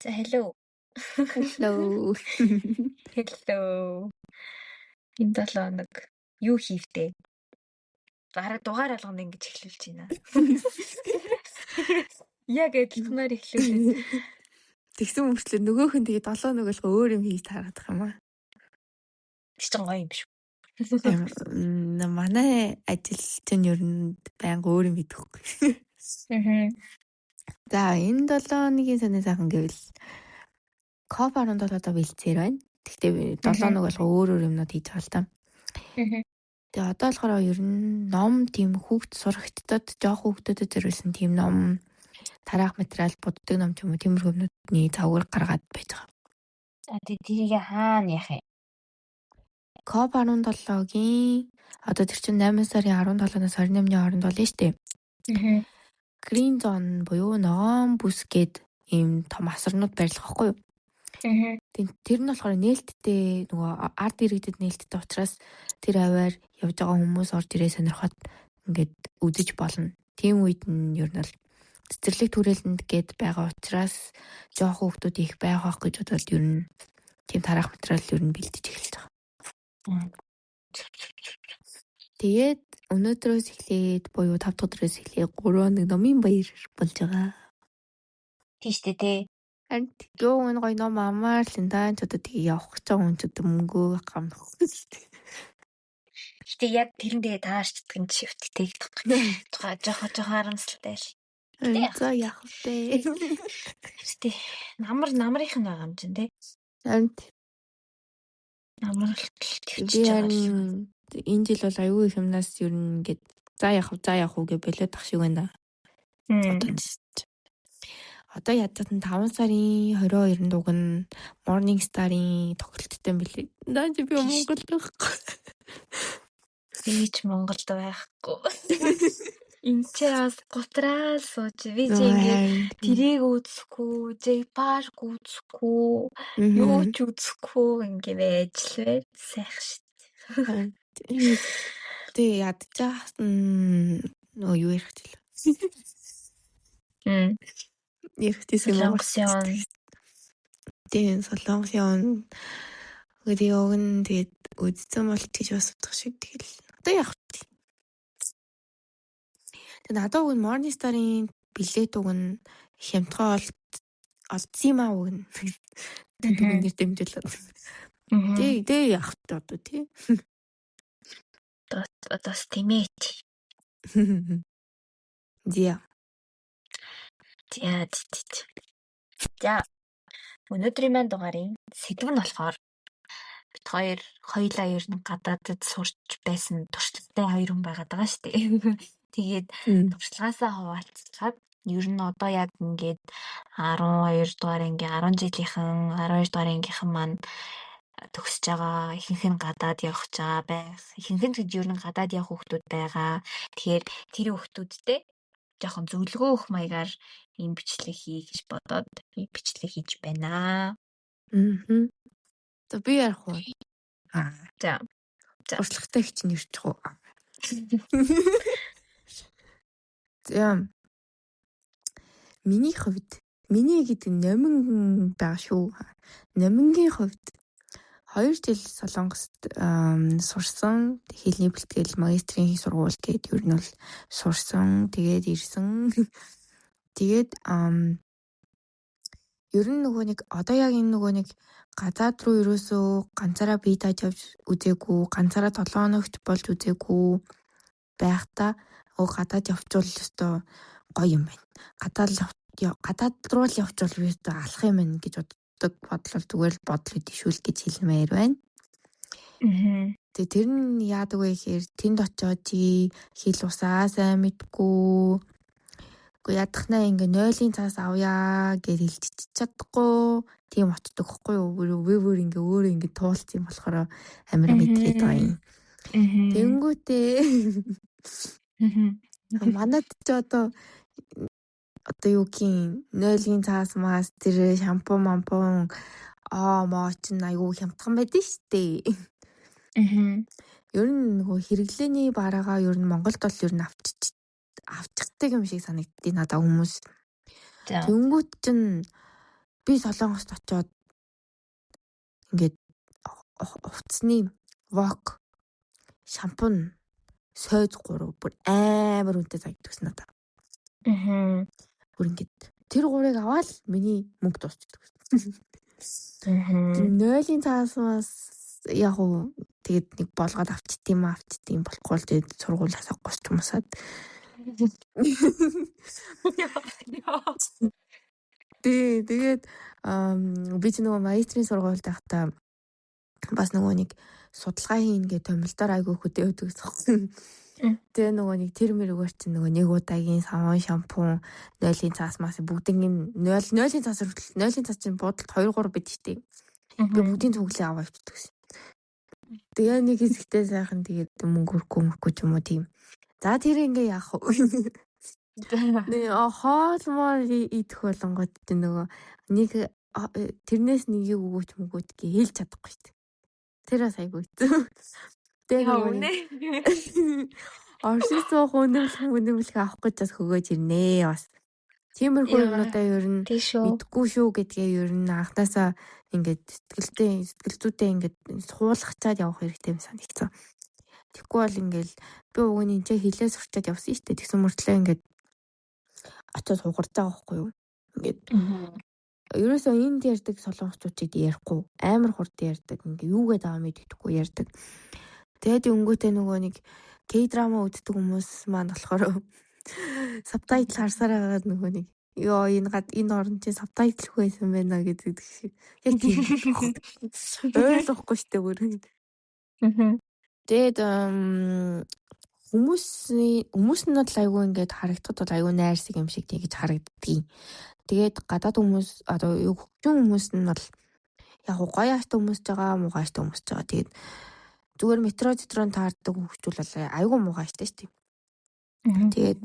За hello. Hello. Hello. Энэ 7 хоног юу хийвдээ? Дугаар алганд ингэж эхлүүлж байна. Яг адилханаар эхлүүлээд. Тэгсэн мөрчлөө нөгөөх нь тэгээ 7 нөгөөлгөө өөр юм хийж таарадах юм аа. Чинь гоё юм биш үү? Манай ажил чинь ер нь байнга өөр юм хийдэггүй. За энэ 7 хоногийн сонир сайхан гэвэл COP17 одоо бэлцээр байна. Тэгтээ 7 нөгөөлгөө өөр юмнууд хийж байгаа л та. Тэгээ одоо болохоор ер нь ном тийм хүүхд сурагчдад жоох хүүхдүүдэд зориулсан тийм ном тараах материал буддаг ном ч юм уу тиймэрхүү юмнуудны завгар гаргаад байж байгаа. А тэрийг хаана яах юм? COP17-гийн одоо тэр чинь 8 сарын 17-наас 28-ны хооронд болно шүү дээ. Green Zone буюу ногоон бүс гээд ийм том асарнууд барьлах байхгүй юу? Тэр нь болохоор нээлттэй нөгөө ард иргэдэд нээлттэй учраас тэр аваар явж байгаа хүмүүс орж ирээ сонирхоод ингээд үзэж болно. Тийм үед нь ер нь бол цэцэрлэг түрээлэнд гээд байгаа учраас жоох хүүхдүүд их байх гэж бодвол ер нь тийм тараах материал ер нь бэлдэж эхэлж байгаа. Тэгээд өнөөдрөөс эхлээд буюу 5 дахь өдрөөс эхлээд 3 хоног номын баяр болж байгаа. Тийштэй тий. Харин ёо энэ гоё ном амаар л энэ ч одоо тэгээ явах гэж байгаа хүн ч одоо мөнгөө гамнах үстэй. Гэтэ яг тэрэндээ таашддаг юм шивттэй тухай жоохоо харамсалтай л. За яах вэ? Гэтэ намрынх нь байгаа юм чинь тий. Харин Намралт төвчж байгаа л. Энэ жил бол аюул их юмнаас ер нь ингээд за яах вэ гэж болоод тах шиг байна. Одоо ядаад нь 5 сарын 22-нд дуг нь Morning Star-ын тоглолттой билээ. Наа чи би Монголд байхгүй. Бич Монголд байхгүй. Энд чи бас гутраал сууж би ингээд тэрийг үзэхгүй, J-Park үзэхгүй, юу ч үзэхгүй ингээд байж л бай. Сайх шít. Тэ ядчих нөө юу ярих гэлээ. Ярихтээсээ Солонгосын. Тийм солонгосын. Өдөөг нь тэгээд үдцэн бол тийж бас утгах шиг тэгэл. Одоо яах вэ? Тэгээд надад уг нь Morning Star-ын билет уг нь хямдхан олдсон юм аа уг нь. Тэгээд нэр дэмжүүлээ. Дээ яах вэ одоо тий? Одоо стимэт. Зя. За. Өнөөдрийн маань дугаарын сэдв нь болохоор бид хоёулаа ер нь гадаадд сурч байсан туршлагатай хоёр хүн байгаад байгаа шүү дээ. Тэгээд туршлагаасаа хуваалцаад ер нь одоо яг ингээд 12 дугаар ангийн 10 жилийнхэн 12 дугаар ангийнхан маань төгсөж байгаа. Ихэнх нь гадаад явах гэж байгаа байх. Ихэнх нь ер нь гадаад явах хүмүүс байгаа. Тэгэхээр тэр хүмүүстэй жоохон зөвлөгөө өгөх маягаар ийм бичлэг хийх гэж бодоод бичлэг хийж байна. За би ярих уу? За. Туршлагатай хич нэрчих уу? За. Миний хувьд миний гэдэг номин байгаа шүү. Номингийн хувьд 2 жил Солонгост сурсан. Хэлний бэлтгэл магистрийн сургууль гээд ер нь бол сурсан. Тэгээд ирсэн. Тэгээд ер нь нөгөө нэг одоо яг энэ нөгөө нэг гадаад руу ерөөсөө ганцаараа бие тааж явж үзээгүй, ганцаараа 7 хоногт болж үзээгүй байхдаа гадаад явчвал өстой гоё юм байна. Гадаад руу л явчвал өстой алах юм байна гэж бодлоо зүгээр л бодол хөдөлшүүл гэж хэлмээр байна. Тэгээ тэр нь яадаг вэ гэхээр тэнд очиод хэл усаа сайн мэдгүй. Уу ядахнаа ингээ 0-ын цаас авъя гэж хэлчих чадахгүй. Тийм очдог хгүй юу? Өөр ингээ өөрөө ингээ туулц юм болохоор амар мэдрээд байгаа юм. Тэнгүүтээ манад ч одоо юу гин 0-ын цаас мас тэр шампунь мооч аюу хямдхан байдэн штэ. Ер нь нөгөө хэрэглээний бараагаа ер нь Монголд бол ер нь авчихдаг юм шиг санагдтыг надад хүмүүс. Тэнгүүт чинь би Солонгост очиод ингээд хувцсны вок шампунь сойз 3 бүр амар үнэтэй санагдсан надад. Бүр ингээд тэр 3-ыг аваад миний мөнгө дуусчихдаг. Нойлын цаасмаас яг уу тэгээд нэг болгоод авчдığım болохгүй л тэгээд сургуулиас госч юмсаад. Тэгээд би ч нөгөө магистрийн сургуульд байхдаа бас нөгөө нэг судалгаа хийн гэж томилдоор айгүй хөдөө өгсөн. Тэгээ нөгөө нэг тэр мэрэгөр чинь нөгөө нэг удаагийн савн шампунь, нойлын цаасмаас бүгднийг нойлын цаас чинь буудалд 2-3 бит штеп. Би бүгдийн цуглаа аваа авчихдаг гэсэн. Тэгээ нэг хэсэгтээ сайхан тэгээд мөнгө өрөхгүй ч юм уу тийм. За тэр ингээ яах вэ? Хоолмол идэх болонгод нөгөө нэг тэрнээс нэг юу өгөөч мөгөөч гээ хэлж чадахгүй шүү дээ. Тэр бас айгүй. Тэгээ оршин суух үнэмлэх авах гэж бас хөгөөж ирнэ бас. Тиймэрхүү юмудаа ер нь мэдгүй шүү гэдгээ ер нь анхнаасаа ингээд сэтгэлзүйтэй ингээд суулгачаад явах хэрэгтэй юм санагдсан. Тэгэхгүй бол ингээл би уг нь энэ хилээ сурчаад явсан шүү дээ. Тэгсэн мөртлөө ингээд очиод хугарч байгаа байхгүй юу? Ингээд ерөөсөө энд ярьдаг солонгосчуудыг ярихгүй амар хурд ярьдаг. Ингээ юугээд аваа мэддэхгүй ярьдаг. Тэгээд өнгөтэй нөгөө нэг K-драма үздэг хүмүүс маань болохоор сабтайтл харсаар байгаа нөгөө нэг ёо энэ орн чинь сабтайтл байсан байна гэдэг шиг. Яг тийм ойлгохгүй штэ бүр. Тэгээд хүмүүс нь бол айгүй ингээд харагдахад бол айгүй найрсаг юм шиг тэгж харагддгийг. Тэгээд гадаад хүмүүс одоо хөгжин хүмүүс нь бол яг гоё аштай хүмүүсж байгаа, муухай аштай хүмүүсж байгаа. Тэгээд зүгээр метро таардаг хөгжүүл бол айгүй муухай аштай шүү дээ. Тэгээд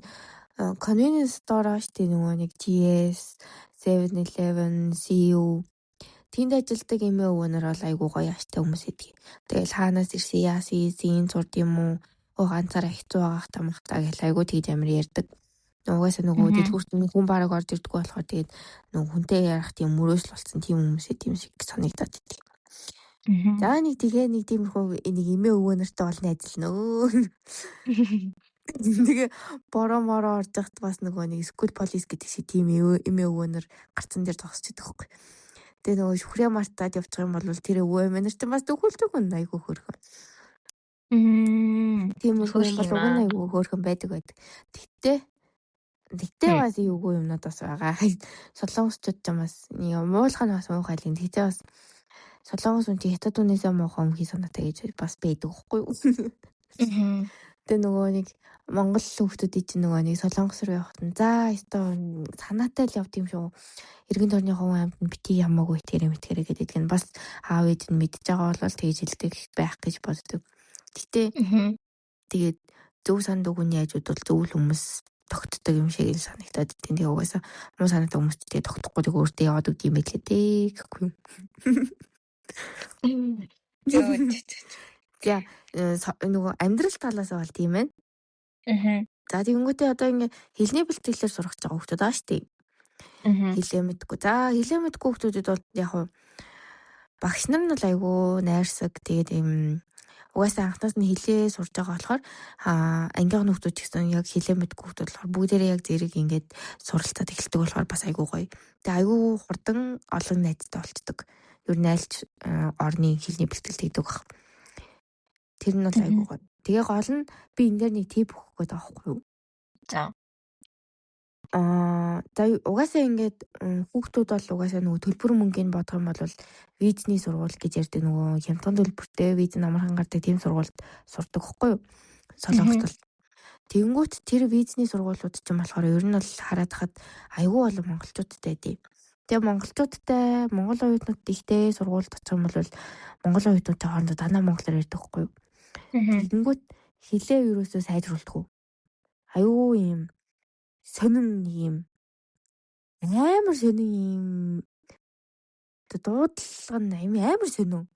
convenience store штэ нөгөө нэг GS, 7-Eleven, CU тэнд ажилдаг эмээ өвөнөр бол айгүй гоё аштай хүмүүс эдгийг. Тэгэл хаанаас ирсэн яасан зурд юм уу ганцаараа хэцүү байгаах тамхтаа гэл айгүй тэгж амар ярьдаг. Угаасаа нөгөө дэлгүүрт хүн бараг орж ирдэггүй болохоор тэгээд нөгөө хүнтэй ярих тийм мөрөөсл болсон тийм хүмүүсээ тийм шиг санагдаад идэг. За нэг тиймэрхүү нэг эмээ өвөнөртэй болно ажиллана. Тэгээ бороо мороо орж яхад бас нөгөө нэг скул полис гэдэг шиг тийм эмээ өвөнөр гарцан дээр зогсож идэх хөхгүй. Тэгээ нөгөө шүхрээ мартаад явчих юм бол тэр өвөө эмээ нарт бас төгөлдөг хүн айгүй хөөрхөн. Тийм үгүй юм бол уг нь айгүй хөөрхөн байдаг. Тэгтээ бас юугүй юмнууд бас байгаа. Солонгосчууд ч бас муулах нь бас муухай л. Тэгтээ бас солонгос хүн чи хятад үнээсээ муухай юм хий санаатай гэж бас байдаг байхгүй юу? Тэгээ нөгөө нэг Монгол хүүхдүүдийн чинь нөгөө нэг солонгос руу явахт нь за ёстой санаатай л явд юм шүү. Иргэн тойрны хувь амьд нь бити ямаагүй итгэрэ гэдэг нь бас аав ээж нь мэдж байгаа бол тэгж хэлдэг байх гэж боддог. Гэтэ тэгээд зөв санд үгний хажууд бол зөв л хүмүүс тогтдог юм шиг л санагдаад тийм. Тэгээ угаасаа муу санаатай хүмүүс ч тэгээ тогтохгүй тэг өөртөө яваад үгүй юм байлээ дээ гэхгүй юм. За нөгөө амьдрал талаас бол тийм байна. За тэгэнгүүтээ одоо ингээ хэлний бэлтгэлээр сурах гэж байгаа хүмүүс аа штий. Хэлээ мэдгүй. За хэлээ мэдгүй хүмүүсүүд бол яг хуу багш нар нь бол айгүй найрсаг тэгээд юм угаасаа анхнаас нь хэлээ сурж байгаа болохоор ангийнхан хүмүүс ч гэсэн яг хэлээ мэдгүй хүмүүс болохоор бүгдээрээ яг зэрэг ингээд суралцаад эхэлдэг болохоор бас айгүй гоё. Тэгээд айгүй хурдан олон найзтай болцдог. Ер нь айлч орны хэлний бэлтгэл хийдэг баг. Тэр нь бол айгүй гоё. Тэгээ гол нь би энэ дээр нэг тип өгөх гээд байгаа байхгүй юу? За угаасаа ингээд хүүхдүүд бол угаасаа нөгөө төлбөр мөнгөний бодох юм бол визний сургууль гэж ярьдаг нөгөө хямдхан төлбөртэй виз намархан гардаг тийм сургуульд сурдаг байхгүй юу? Солонгост бол. Тэгэнгүүт тэр визний сургуулиуд ч юм болохоор ер нь бол хараад хахад айгүй болон монголчуудтай байдیں۔ Тэгээ монголчуудтай монгол оюутнууд ихтэй сургуульд очих юм бол монгол оюутнуудтай хоорондоо дандаа монголоор ярьдаг байхгүй юу? Тэгэнгүүт хэлээ ерөөсөө сайжруулдаг. Айгүй юм сонин юм амар сонин юм дуудлага нь амар сонин.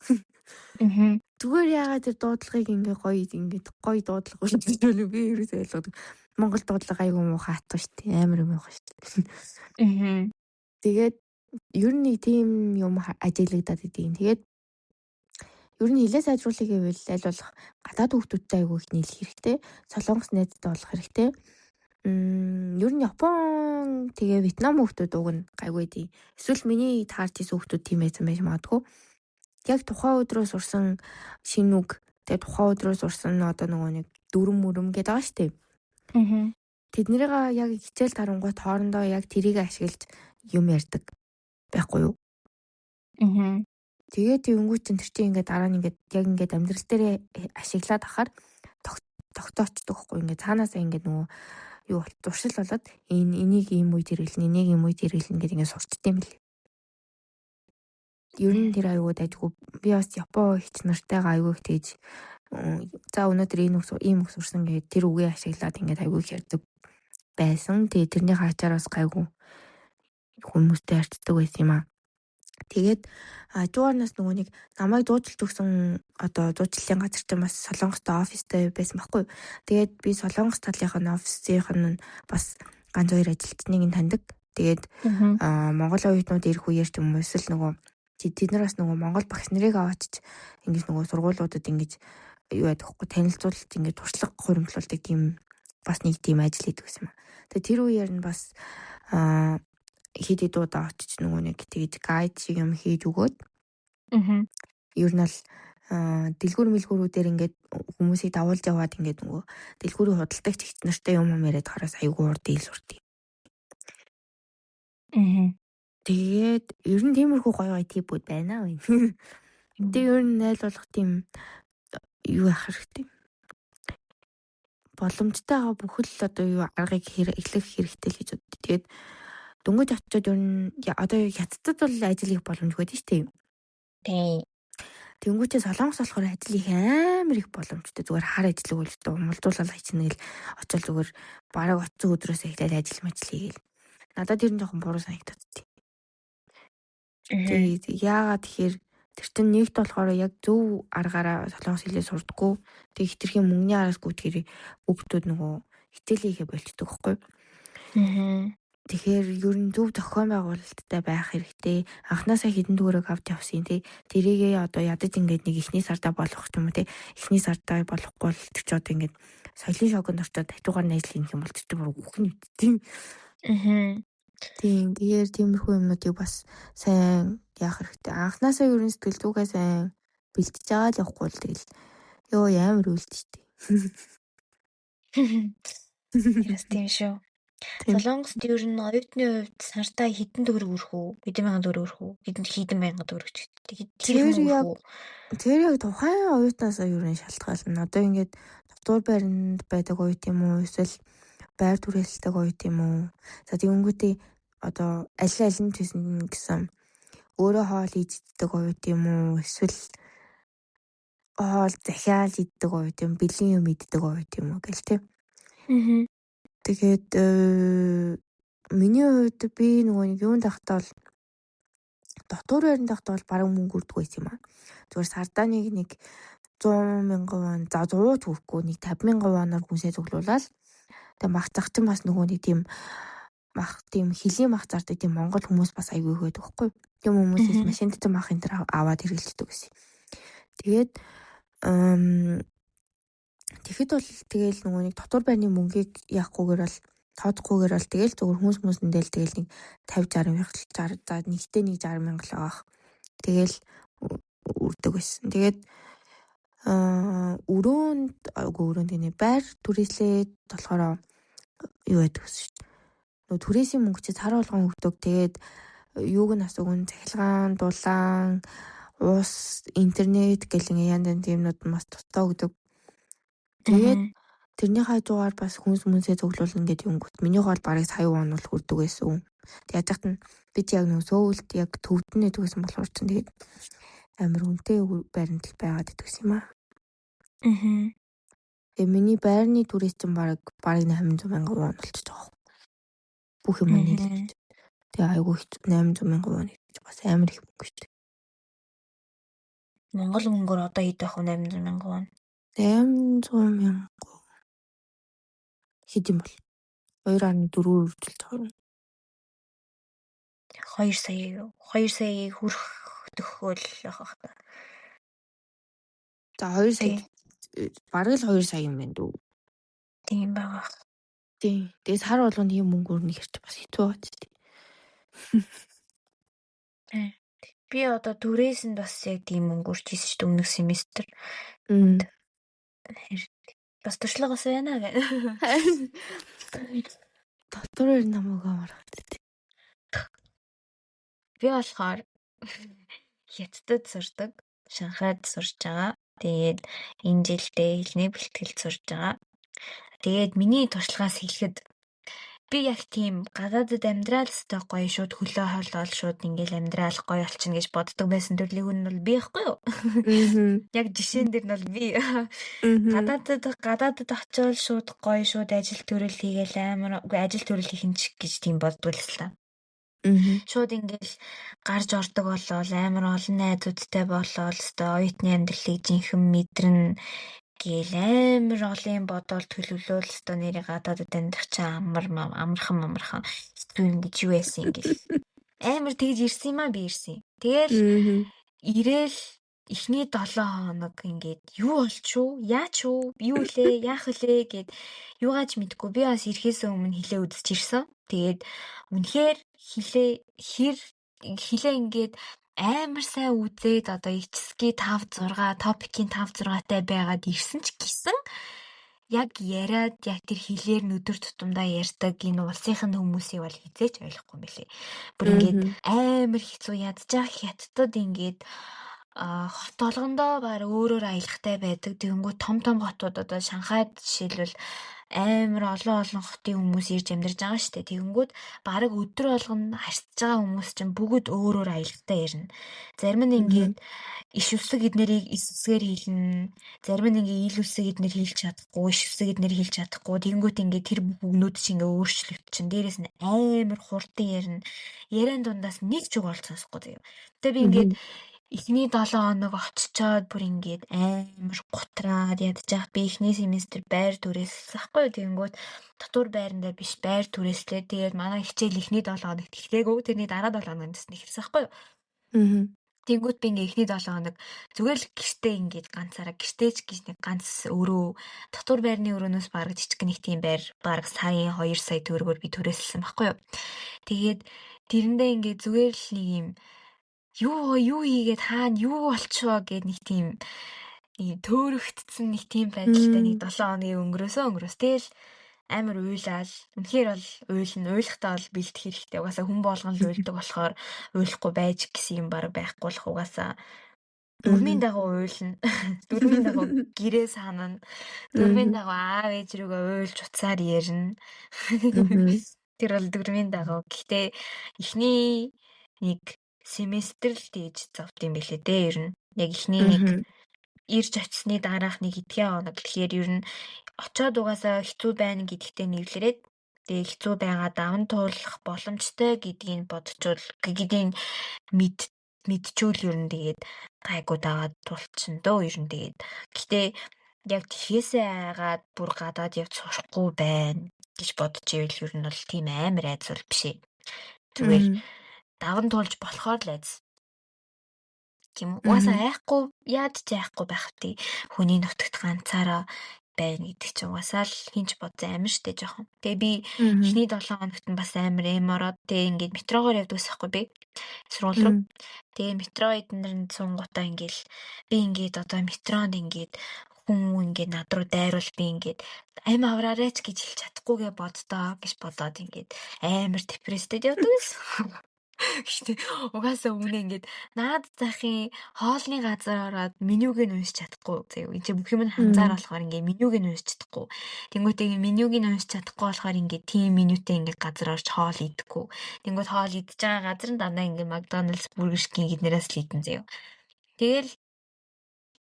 Зүгээр яагаад тэр дуудлагыг ингээ гоё дуудлага болчихвол би ерөөсөө ойлгодог. Монгол дуудлага айгүй муухай хатгаа штэ амар муухай штэ. Тэгээд Ер нь нэг тийм юм ажиглагдаад идэв. Тэгээд ер нь хилээ сайжруулах гэвэл аль болох гадаад хүүхдүүдтэй айгүй их нийлэх хэрэгтэй. Солонгос найзтай болох хэрэгтэй. Ер нь Япон тэгээ Вьетнам хүүхдүүд уг нь гайгүй дээ. Эсвэл миний таарч исэн хүүхдүүд тийм байсан байж магадгүй. Яг тухайн өдрөө сурсан шинэ үг, тэгээ тухайн өдрөө сурсан одоо нөгөө нэг дүрм мөрөм гэдэг байгаа шүү дээ. Тэднэрийг яг хичээл тарангуйт хоорондоо яг тэрийг ашиглаж юм ярьдаг байхгүй юу? Тэгээд тэгэнгүүт чинь тэр чинь ингээд дараа нь ингээд яг ингээд амьдрал дээр ашиглаад ахаар тогтоочдөг байхгүй ингээд цаанаасаа ингээд нөгөө юу зуршил болоод энийг ийм үед хэрэглэн энийг ийм үед хэрэглэн гэдэг ингээд сурчт юм л. Ер нь тэр аюул дайггүй би бас Япон ихч нартайгаа аюул их тэгж за өнөөдөр ийм үг сурсан гэдэг тэр үгээ ашиглаад ингээд аюул их ярьдаг байсан. Тэгээ тэрний хачаар бас гайгүй хүмүүстэй харьцдаг байсан юм аа. Тэгээд хажуугаарнаас нөгөө нэг намайг дуужилт өгсөн одоо дуучлалын газар чинь бас Солонгостой офистэй байсан байхгүй. Тэгээд би Солонгос талынх нь офисынх нь бас ганц хоёр ажилтныг нь таньдаг. Тэгээд Монгол оюутнууд ирэх үеэр ч юм уу эсвэл нөгөө тэд нар бас нөгөө Монгол багш нарыг аваачиж ингэж нөгөө сургуулиудад ингэж юу яадаг вэ танилцуулалт ингэж туршлага хуримтлуулдаг тийм бас нэг тийм ажил хийдэг гэсэн юм. Тэгээд тэр үеэр нь бас хэд хэд удаа очиж нөгөө нэг тэгж гайд шиг юм хийж өгөөд ер нь л дэлгүүр мэлгүүрүүдээр ингээд хүмүүсийг давуулж яваад ингээд нөгөө дэлгүүрийн худалдагч ихч нартай юм яриад хараас аюугүй урд дийл сурт. Тэгээд ер нь тиймэрхүү гоё гоё типүүд байна уу. Тэгээд ер нь найл болох тийм юу яах хэрэгтэй. Боломжтойгоо бүхэл одоо юу аргыг эхлэх хэрэгтэй л гэж боддог. Тэгээд дөнгөж очиод ер нь одоо хятадд бол ажил их боломжгүй дээ шүү дээ. Тийм. Тэнгүүтээ Солонгос болохоор ажил их амар их боломжтой. Зүгээр хар ажил өгөл өстө умалдуулал хайчнаа гэл очил зүгээр бараг оцсон өдрөөс эхлээд ажил хийгээл. Надад тэр нь жоохон буруу санагдаад тий. Тэгээд яагаад тэгэхээр тэр чинь нэгт болохоор яг зөв аргаараа Солонгос хэлээ сурдаггүй. Тэг хитрхийн мөнгөний араас гүйтгээр бүгдүүд нөгөө хичээлээ хийхэ болчдөг байхгүй. Тэгэхээр ер нь зөв зохион байгуулалттай байх хэрэгтэй. Анхнаасаа хідэн төгрөг авч явсан тий. Тэрийгээ одоо ядаж ингээд нэг ихний сардаа болох ч юм уу тий. Ихний сардаа болохгүй л тэр ч одоо ингээд соёлын шоконд орчоод хажуугаар нь ажил хийх юм бол тэр бүр үхэн тийм. Тийм тэгэхээр тиймэрхүү юмнуудыг бас сайн яах хэрэгтэй. Анхнаасаа ер нь сэтгэл зүгээ сайн бэлтэж байгаа л явахгүй л тэгэл ёо амар үлдэж штий. Яс тийм шүү. Солонгост ер нь оюутны хувьд сартаа хэдэн төгрөг өрөх үү? Хэдэн мянган төгрөг өрөх үү? Хэдэн мянган төгрөг ч гэдэг. Тэр яг тухайн оюутнаас ер нь шалтгаална. Одоо ингээд дотор байранд байдаг оюут юм уу? Эсвэл байр түрээсэлдэг оюут юм уу? За тэгэнгүүтээ одоо аль нь гэсэн өөрөө хоол хийж иддэг оюут юм уу? Эсвэл хоол захиал иддэг оюут юм, бэлэн юм иддэг оюут юм уу гэл тээ. Тэгээд миний хувьд би нөгөө нэг юунд тахтаа бол дотор байранд тахтаа бол бараг мөнгө үрдэг байсан юм аа. Зүгээр сардаа нэг 100,000 вон, за 100 ч хүрэхгүй нэг 50,000 воноор хүнсээ цуглуулаад тэгээ мах зах чинь бас нөгөө нэг тийм хөлийн мах зардаг тийм монгол хүмүүс бас аягүй их байдаг байхгүй. Тийм хүмүүсээс машинд ч мах энэ төр аваад хэрэглэдэг гэсэн. Тэгээд тэгэхэд бол тэгэл нөгөө нэг дотор байрны мөнгийг яахгүйгээр бол тооцохгүйгээр бол тэгэл зөвхөн хүмүүсэндээ л тэгэл нэг 50-60 мянга за нэгтээ нэг 60 мянга л авах. Тэгэл үрдэг байсан. Тэгээд өрөөнд гэнэ байр түрээслээд болохоор юу байдаг гэсэн шүү дээ. Нөгөө түрээсийн мөнгө чи цар болгон өгдөг. Тэгээд юуг нь асуугын цахилгаан, дулаан, ус, интернет гэл янз янз юмнууд бас тусдаа өгдөг. Тэгээд тэрний хажуугаар бас хүмүүсээ цуглуулна гэдэг юм гот. Миний гол барыг сая вон бол хүрдэг байсан. Тэгээд яжгаад нь би яг нөгөө Сөүлд яг төвдөн нэдэг гэсэн болохоор чинь тэгээд амар үнэтэй байранд л байгаад идэгсэн юм аа. Тэгээд миний байрны түрээс чинь барыг 800,000 вон болчихж байгаа. Бүх юм нийлж. Тэгээ айгүй 800,000 вон гэж бас амар их мөнгө шүү дээ. Монгол мөнгөөр одоо хэд байх вэ 800,000 вон? 800,000 хэд юм бол 2.4 үржилж байгаа юм. 2 саяыг хүрэх байх та. За 2 сая бараг л 2 сая юм байна дүү. Тийм байгаа. Тийм. Тэгээ сар болгонд ийм мөнгө өрнөх хэрэг бас хэцүү байгаа ч тийм. Би одоо дүрээс нь бас яг тийм мөнгө өрч ийсэн шүү дээ өмнөх семестр. Бас туршлага бас байна гэх. Дотор намайгаа маргад. Би болохоор Хятадд сурдаг, Шанхайд сурж байгаа. Тэгээд энэ жилдээ хэлний бэлтгэлд сурж байгаа. Тэгээд миний туршлагаас хэлэхэд би яг тийм гадаадд амьдрал өстой гоё шууд хөлөө хоолол шууд ингээл амьдрал гоё болчихно гэж боддог байсан төрлийн хүн бол би байхгүй юу? Яг жишээн дээр нь бол би гадаадд очивол шууд гоё шууд ажил төрөл хийгээл ажил төрөл хийх нь ч гэж тийм боддог л та. Шууд ингээл гарч ордог болол амар олон найзуудтай болол өстой оюутны амьдралыг жинхэнэ мэдрэн гээл амар олон бодол төлөвлөл өстой нэрийг гадаадд амьдрах чинь амархан хэцүү юм гэж юу яасан ингээл амар тэгж ирсэн юм аа би ирсэн. Тэгэл ирээл эхний 7 хоног ингээд юу болчихв? Яач юу? Юу лээ? Яах вэ гэд юугаач мэдгүй би бас ирэхээс өмнө хилээ үзэж ирсэн. Тэгээд үнэхээр хилээ ингээд амар сайн үзээд одоо HSK 5-6 топикийн 5-6-тай байгаад ирсэн ч гэсэн яг яриад яг тэр хилээр өдөр тутамдаа ярьдаг энэ улсынхын хүмүүсийг бол хизээч ойлгохгүй юм билээ. Бүр ингээд амар хэцүү ядчих Хятадд ингээд хот болгондоо баг өөрөөр аялахтай байдаг. Тэгэнгүүт том хотууд одоо Шанхайд жишээлбэл амар олон хотын хүмүүс ирж амьдарч байгаа шүү дээ. Тэгэнгүүт баг өдөр болгоно харьцаж байгаа хүмүүс чинь бүгд өөрөөр аялахтай ирнэ. Зарим нь ингээд иш үсэг эднэрийг эс үсгээр хийлнэ. Зарим нь ингээд ил үсэг эднэр хийлж чадахгүй, иш үсэг эднэр хийлж чадахгүй. Тэгэнгүүт ингээд тэр бүгнүүд чинь ингээд өөрчлөгдчихэн. Дээрээс нь амар хурдан ярина. Яриан дундаас нэг ч үг олцсохгүй заяа. Тэгээ би ингээд эхний 7 хоног очичоод бүр ингээд амар гутраад ядчих би эхний семестр байр түрээсэлсэн байхгүй юу. Тэгэнгүүт дотор байрандаа биш байр түрээслээ. Тэгээд манай хичээл эхний 7 хоногт эхлэегүй. Тэрний дараа 7 хоногт эхэлсэн байхгүй юу. Тэгэнгүүт би ингээд эхний 7 хоног зүгээр л гэртээ ингээд ганцаараа гэртээч гэж нэг ганц өрөө дотор байрны өрөөнөөс бараг жижиг нэг тийм байр бараг сарын 2 сая төгрөгөөр би түрээсэлсэн байхгүй юу. Тэгээд тэрэндээ ингээд зүгээр л нэг юм юу хийгээд хаана юу болчихоо гэд нэг тийм төөрөгдсөн нэг тийм байдалтай нэг 7 хоногийн өнгөрөөс тэгэл амар уйлал үнэхээр бол уйлахтаа бол бэлдэх хэрэгтэй. Угаасаа хүн болгон л уйлдаг болохоор уйлахгүй байж гэсэн юм баг байхгүй болох угаасаа дөрмийн дагуу уйлна. Дөрмийн дагуу гэрээ санана. Дөрмийн дагуу аав ээж рүүгээ уйлж уцаар ярина. Тэр бол дөрмийн дагуу. Гэхдээ эхний нэг семестр л тэгж зовд юм билээ дээ ер нь. Яг эхний нэг ирж очсны дараах нэг эдгээр хоног тэгэхээр ер нь очоод угаасаа хэцүү байна гэдэгтээ нэвлэрээд тэгээ хэцүү байгаа даван туулах боломжтой гэдгийг бодчихвол гэдгийг мэдчихвэл ер нь тэгээд гайгүй дагаад тулчин дөө ер нь тэгээд гэхдээ яг тийхээсээ айгаад бүр гадаад явж сурахгүй байна гэж бодож ивэл ер нь бол тийм амар айцвал биш ээ. Зүгээр даван туулж болохоор л айц. Тийм угаасаа айхгүй яаж ч айхгүй байх тий. Хүний нутагт ганцаараа байна гэдэг чинь угаасаа л хинч бодсон амар штэ жоохон. Тэгээ би эхний 7 хоногт нь бас амар эмороод тэгээ ингээд метрогоор явдаг байхгүй би сургууль руу. Тэгээ метро эднэрд сунгуудаа ингээл би ингээд одоо метронд ингээд хүн ингээд над руу дайруул би ингээд амь авраарайч гэж хэлж чадахгүйгээ боддоо гэж бодоод ингээд амар депресстэд явдаг гэсэн. Гэхдээ угаасаа өмнө ингээд наад захын хоолны газар ороод менюг нь уншиж чадахгүй заяа. Энд чинь бүх юм нь ханзаар болохоор ингээд менюг нь уншиж чадахгүй. Тэнгүүтээ менюг нь уншиж чадахгүй болохоор ингээд тийм менютэй ингээд газар орж хоол идэхгүй. Тэнгүүт хоол идж байгаа газар нь дандаа ингээд Макдоналдс, Бургер Кинг эднээс л идэн заяа. Тэгэл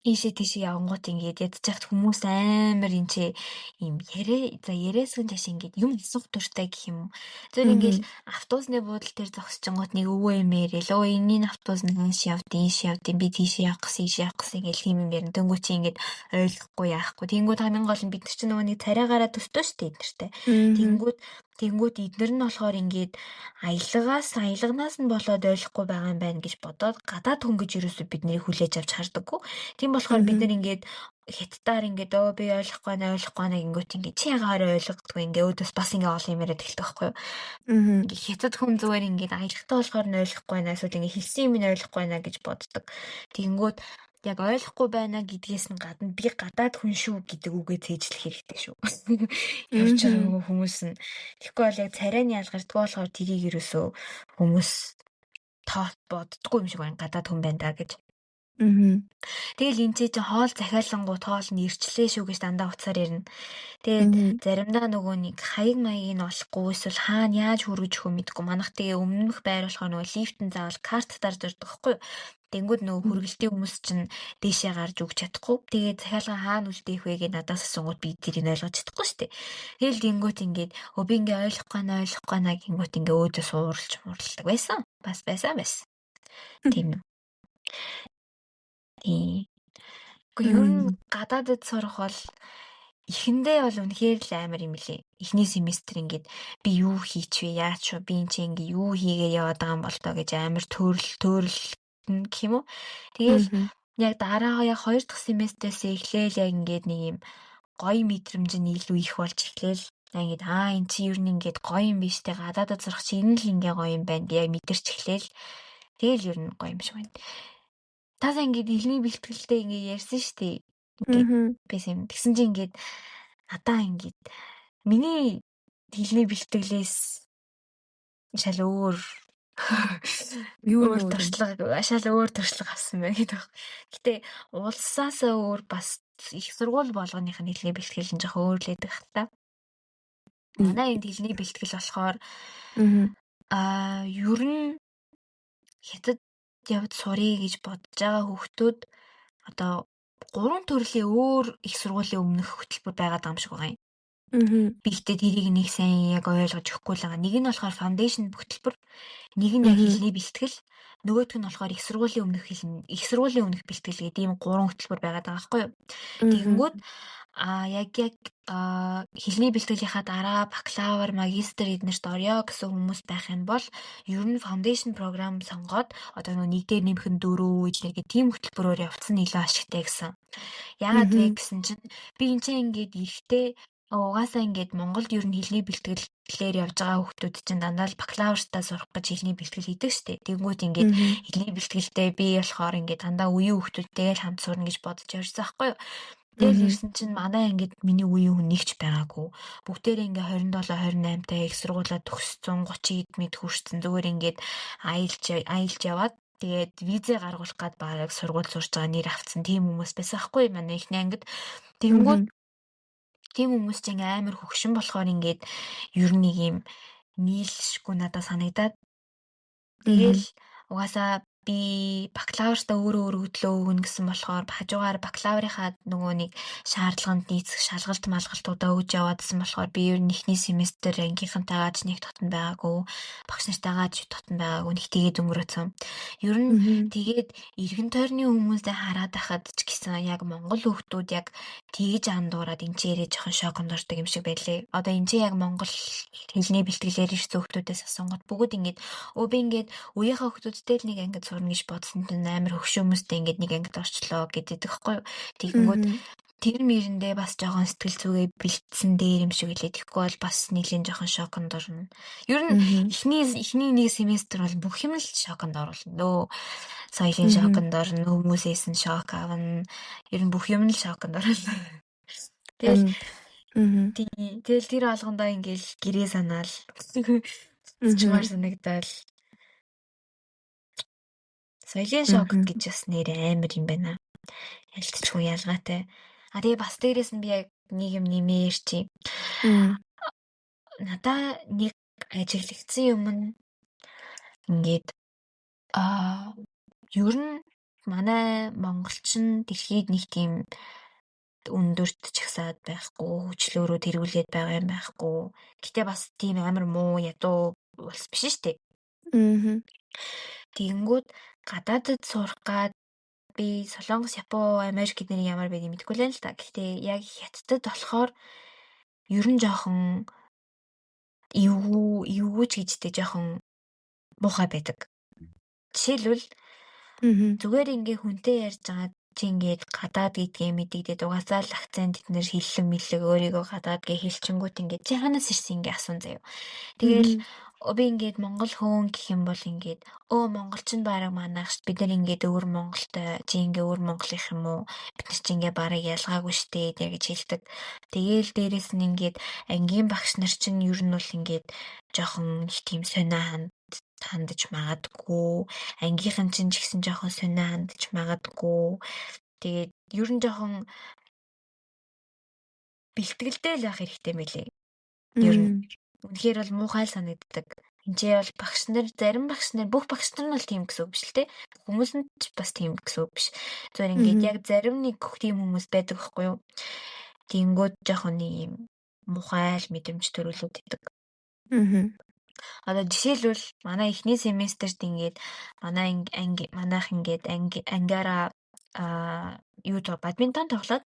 ийшээ тийшээ явангууд ингээд ядчихт хүмүүс амар энэ юм яриасгэн жаш ингээд юм асуух дуртай гэх юм уу. Зөв ингээд автобусны буудлын дээр зогсчингууд нэг өвөө эмээр лөө энэний автобус нааш явдیں۔ Би тийш явах гэсэн ингээд тийм юм ярина. Дөнгөө чи ингээд ойлгохгүй яахгүй. Тэнгүүд хамгийн гол нь бид нар ч нөгөө нэг царайгаараа төстөө штэ эднэртэй. Тэнгүүд Тэнгүүд эднэр нь болохоор ингээд аялганаас нь болоод ойлгохгүй байгаа юм байна гэж бодоод гадаад хүн гэж юусоо биднийг хүлээж авч хардаггүй. Тийм болохоор бид нар ингээд хятадаар ингээд би ойлгохгүй нэ гингүүт ингээд чи ягаар ойлгодгүй ингээд өөдөөс бас ингээд олон юм яриад эхэлдэг байхгүй юу? Ингээд хятад хүн зүгээр ингээд аялахтаа болохоор нь ойлгохгүй нэ эсвэл ингээд хэлсэн юм нь ойлгохгүй нэ гэж боддог. Тэнгүүд яг ойлгохгүй байна гэдгээс нь гадна би гадаад хүн шүү гэдэг үгээ цээжлэх хэрэгтэй шүү. Явж байгаа хүмүүс нь. Тэгэхгүй бол яг царайны ялгардгүй болохоор тэрийг ерөөсөө хүмүүс тоот боддггүй юм шиг байна. Гадаад хүн байна да гэж. Тэгэл энэ чи хоол захиалангууд хоол нь ирчлээ шүү гэж дандаа уцаар ирнэ. Тэгээд заримдаа нөгөө нэг хаяг маягийг нь олохгүй эсвэл хаана яаж хүргэж өгөө мэдгүй. Манайх тэгээ өмнөх байр болохоор нөгөө лифтэн заавал картаар зордог байхгүй юу? Тэнгүүд нөгөө хүргэлтийн хүмүүс чинь дээшээ гарч өгч чадахгүй. Тэгээд захиалга хаана үлдээх вэ гэж надаас асуугууд би тэрийг ойлгож чадахгүй шүү дээ. Тэгэл тэнгүүд ингээд би ингээ ойлгохгүй наа гингүүд ингээ өөдөө сууралж мууралдаг байсан. Бас байсан. Тийм. Гэхдээ ер нь гадаадд сурах бол эхэндээ бол үнэхээр л амар юм лээ. Эхний семестр ингээд би юу хийчихвэ, яач вэ? Би энэ чи ингээ юу хийгээ яваад байгаа юм бол тоо гэж амар төөрөл гэх юм уу. Тэгэл яг дараагаа яг 2 дахь семестрээс эхлээл яг ингээд нэг юм гоё мэдрэмж нь илүү их болж эхлээл. Ингээд энэ чи ер нь ингээд гоё юм биш те гадаадд сурах чи энэ л ингээ гоё юм байна гэж яг мэдэрч эхлээл. Тэгэл ер нь гоё юм шиг байна. Тасаа ингээд хэлний бэлтгэлтэй ингээд ярьсан штэ. Ингээд тэгсэн чинь ингээд надаа ингээд миний хэлний бэлтгэлээс шал өөр шал өөр туршлага авсан байна гэдэг. Гэтэ улсаасаа өөр бас их сургууль болгоных нь хэлний бэлтгэл нь жоохон өөр лээдэг хата. Манай энэ хэлний бэлтгэл болохоор ер нь хятад явж сурыг гэж бодож байгаа хүүхдүүд одоо 3 төрлийн өөр их сургуулийн өмнөх хөтөлбөр байгаад байгаа юм шиг байгаа юм. Би ихтэй тэрийг нэг сайн яг ойлгож өгөхгүй л байгаа. Нэг нь болохоор foundation хөтөлбөр, нэг нь яг хэлний бэлтгэл, нөгөөх нь болохоор их сургуулийн өмнөх бэлтгэл гэдэг ийм 3 хөтөлбөр байгаад байгаа байхгүй юу? Тэгэнгүүт яг хэлний бэлтгэлийнхаа дараа бакалавр, магистр эднэрт орё гэсэн хүмүүс байх юм бол ер нь foundation програм сонгоод одоо нэг дээр нэмэх нь 4 гэх тийм хөтөлбөрөөр явцсан илүү ашигтай гэсэн. Яагаад вэ гэсэн чинь би энэ чинь ингээд ихтэй угаасаа ингээд Монголд ер нь хэлний бэлтгэлээр явж байгаа хүүхдүүд чинь дандаа л бакалавртаа сурах гэж хэлний бэлтгэл хийдэг штеп. Тэнгүүд ингээд хэлний бэлтгэлтэй би болохоор ингээд дандаа үеийн хүүхдүүдтэй л хамт сурна гэж бодож явжсан байхгүй юу? Тэгэл ирсэн чинь манай ангид миний үеийн хүн нэгч байгаагүй. Бүгдээрээ ингээ 27 28 та их сургуулаа төгссөн 30 эдмэд хүрсэн зүгээр ингээд аялж яваад тэгээд визээ гаргуулах гад бараг сургууль сурч байгаа нэр авцсан тийм хүмүүс байсан байхгүй манай ихний ангид. Тэгэнгүүт тийм хүмүүс чинь амар хөгшин болохоор ингээд ер нь нэг юм нийлшгүй надад санагдаад тэгэл угаасаа би бакалавртаа өөрөө хөдлөө өгнө гэсэн болохоор хажуугаар бакалаврынхаа нөгөө нэг шаардлаганд нийцэх шалгалт малгалтуудаа өгж яваадсан болохоор би ер нь эхний семестр ангийнхантайгаа ч нэг тотон байгаагүй, багш нартайгаа ч тотон байгаагүй, нэг тэгээд өнгөрөөцөн. Ер нь тэгээд эргэн тойрны хүмүүстэй хараад байхад ч гэсэн яг монгол хүүхдүүд яг тэгж андуураад энэ ч ярээ жоохон шоконд ордог юм шиг байлээ. Одоо энэ ч яг монгол хэлний бэлтгэлээр ирсэн хүүхдүүдээс асуунгууд бүгд ингээд би ингээд үеийнхээ хүүхдүүдтэй л нэг ангид сурна гэж бодсон чинь амар хөвшөө хүмүүстэй ингээд нэг ангид орчлоо гэдэг хэвгүй. Тэгэнгүүт тэр мэрэндээ бас жоохон сэтгэл зүгээ бэлдсэн дээр юм шиг хэлээ. Тэгэхгүй бол бас нэлийн жоохон шоконд орно. Ер нь эхний нэг семестр бол бүх юм л шоконд оруулна лөө. Соёлын шоконд орно, хүмүүсээс нь шок авна. Ер нь бүх юм л шоконд оруулна. Тэгэл тэр алгандаа ингээл гэрээ санаал. Чимээр санагдал. Соёлын шок гэж бас нэр амар юм байна. Ялцчихгүй ялгаатай. Тэгээ бас дээрээс нь би яг нэг юм нэмээр чи. Надаа нэг ажиглагдсан юм нь ингээд ер нь манай монголчин дэлхийд нэг тийм өндөрт чагсаад байхгүй, хүчлөөрөө тэргүүлээд байгаа юм байхгүй. Гэтэ бас тийм амар муу ядуу улс биш штэ. Тэгэнгүүт гадаадд сурах гад би Солонгос, Япон, Америк гэдний ямар байдгийг мэдэхгүй л та. Гэхдээ яг хятадд болохоор ер нь жоохон эвгүүч гэжтэй жоохон муухай байдаг. Жишээлбэл зүгээр ингээ хүнтэй ярьж байгаа чи ингээд гадаад гэдгээ мэдэгдээд угаасаа л акцент эднэр хиллэн мэлэг өөрийгөө гадаад гэ хэлчингүүт ингээд чи ханаас ирсэн ингээ асуун заяа. Тэгэл би ингээд монгол хөөн гэх юм бол ингээд монголчин бараг манайх бид нар ингээд өөр монголтой чи ингээ өөр монголынх юм уу бид нар чи ингээ бараг ялгаагүй штэ гэж хэлдэг. Тэгээл дээрэс нь ингээд ангийн багш нар чинь ер нь бол ингээд жоохон их тийм сонио хандаж магадгүй ангийнхан чинь ч гэсэн жоохон сонио хандаж магадгүй тэгээд ер нь жоохон бэлтгэлтэй л байх хэрэгтэй мэлээ. Ер нь үнэхээр бол муухай санагддаг. Энд бол багш нар зарим багш нар бүх багш нар нь бол тийм гэсэн үг биш л те. Хүмүүс нь ч бас тийм гэсэн үг биш. Зүгээр ингээд яг зарим нэг тийм хүмүүс байдаг байхгүй юу? Тэнгүүд жоохон ийм муухай л мэдрэмж төрүүлээд байдаг. Одоо жишээлбэл манай эхний семестрт ингээд манайх ингээд ангиараа бадминтон тоглоод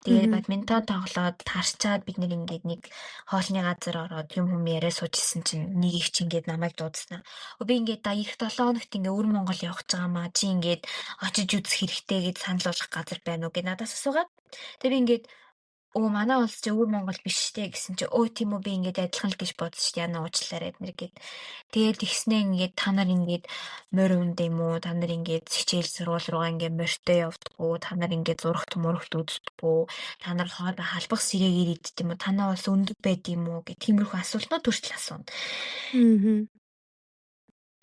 тэгээд бадминтон тоглоод тарчаад бид нэр ингээд нэг хоолны газар ороод юм яриа суужсэн чинь нэг их чи ингээд намайг дуудсан. Би ингээд эх 7 хоногт ингээд өвөр Монгол явах гэж байгаа маа чи ингээд очиж үзэх хэрэгтэй гэж санал болгох газар байна уу гэж надаас асуугаад тэг би ингээд манай улс чи өвөр Монгол биш штэ гэсэн чи тийм үү би ингээд адилхан л гэж бодсон штэ яна уучлаарай эднэр гээд тэгээд тэгснээ ингээд та нар ингээд морь үнд юм уу та нар ингээд хичээл сургууль руугаа ингээд морьтой явдггүй та нар ингээд зурагт үздэггүй та нар хоол халбах сэрээгээр идэх юм уу танаа улс өндөд байд юм уу гэх тиймэрхүү асуултууд төртөл асууна.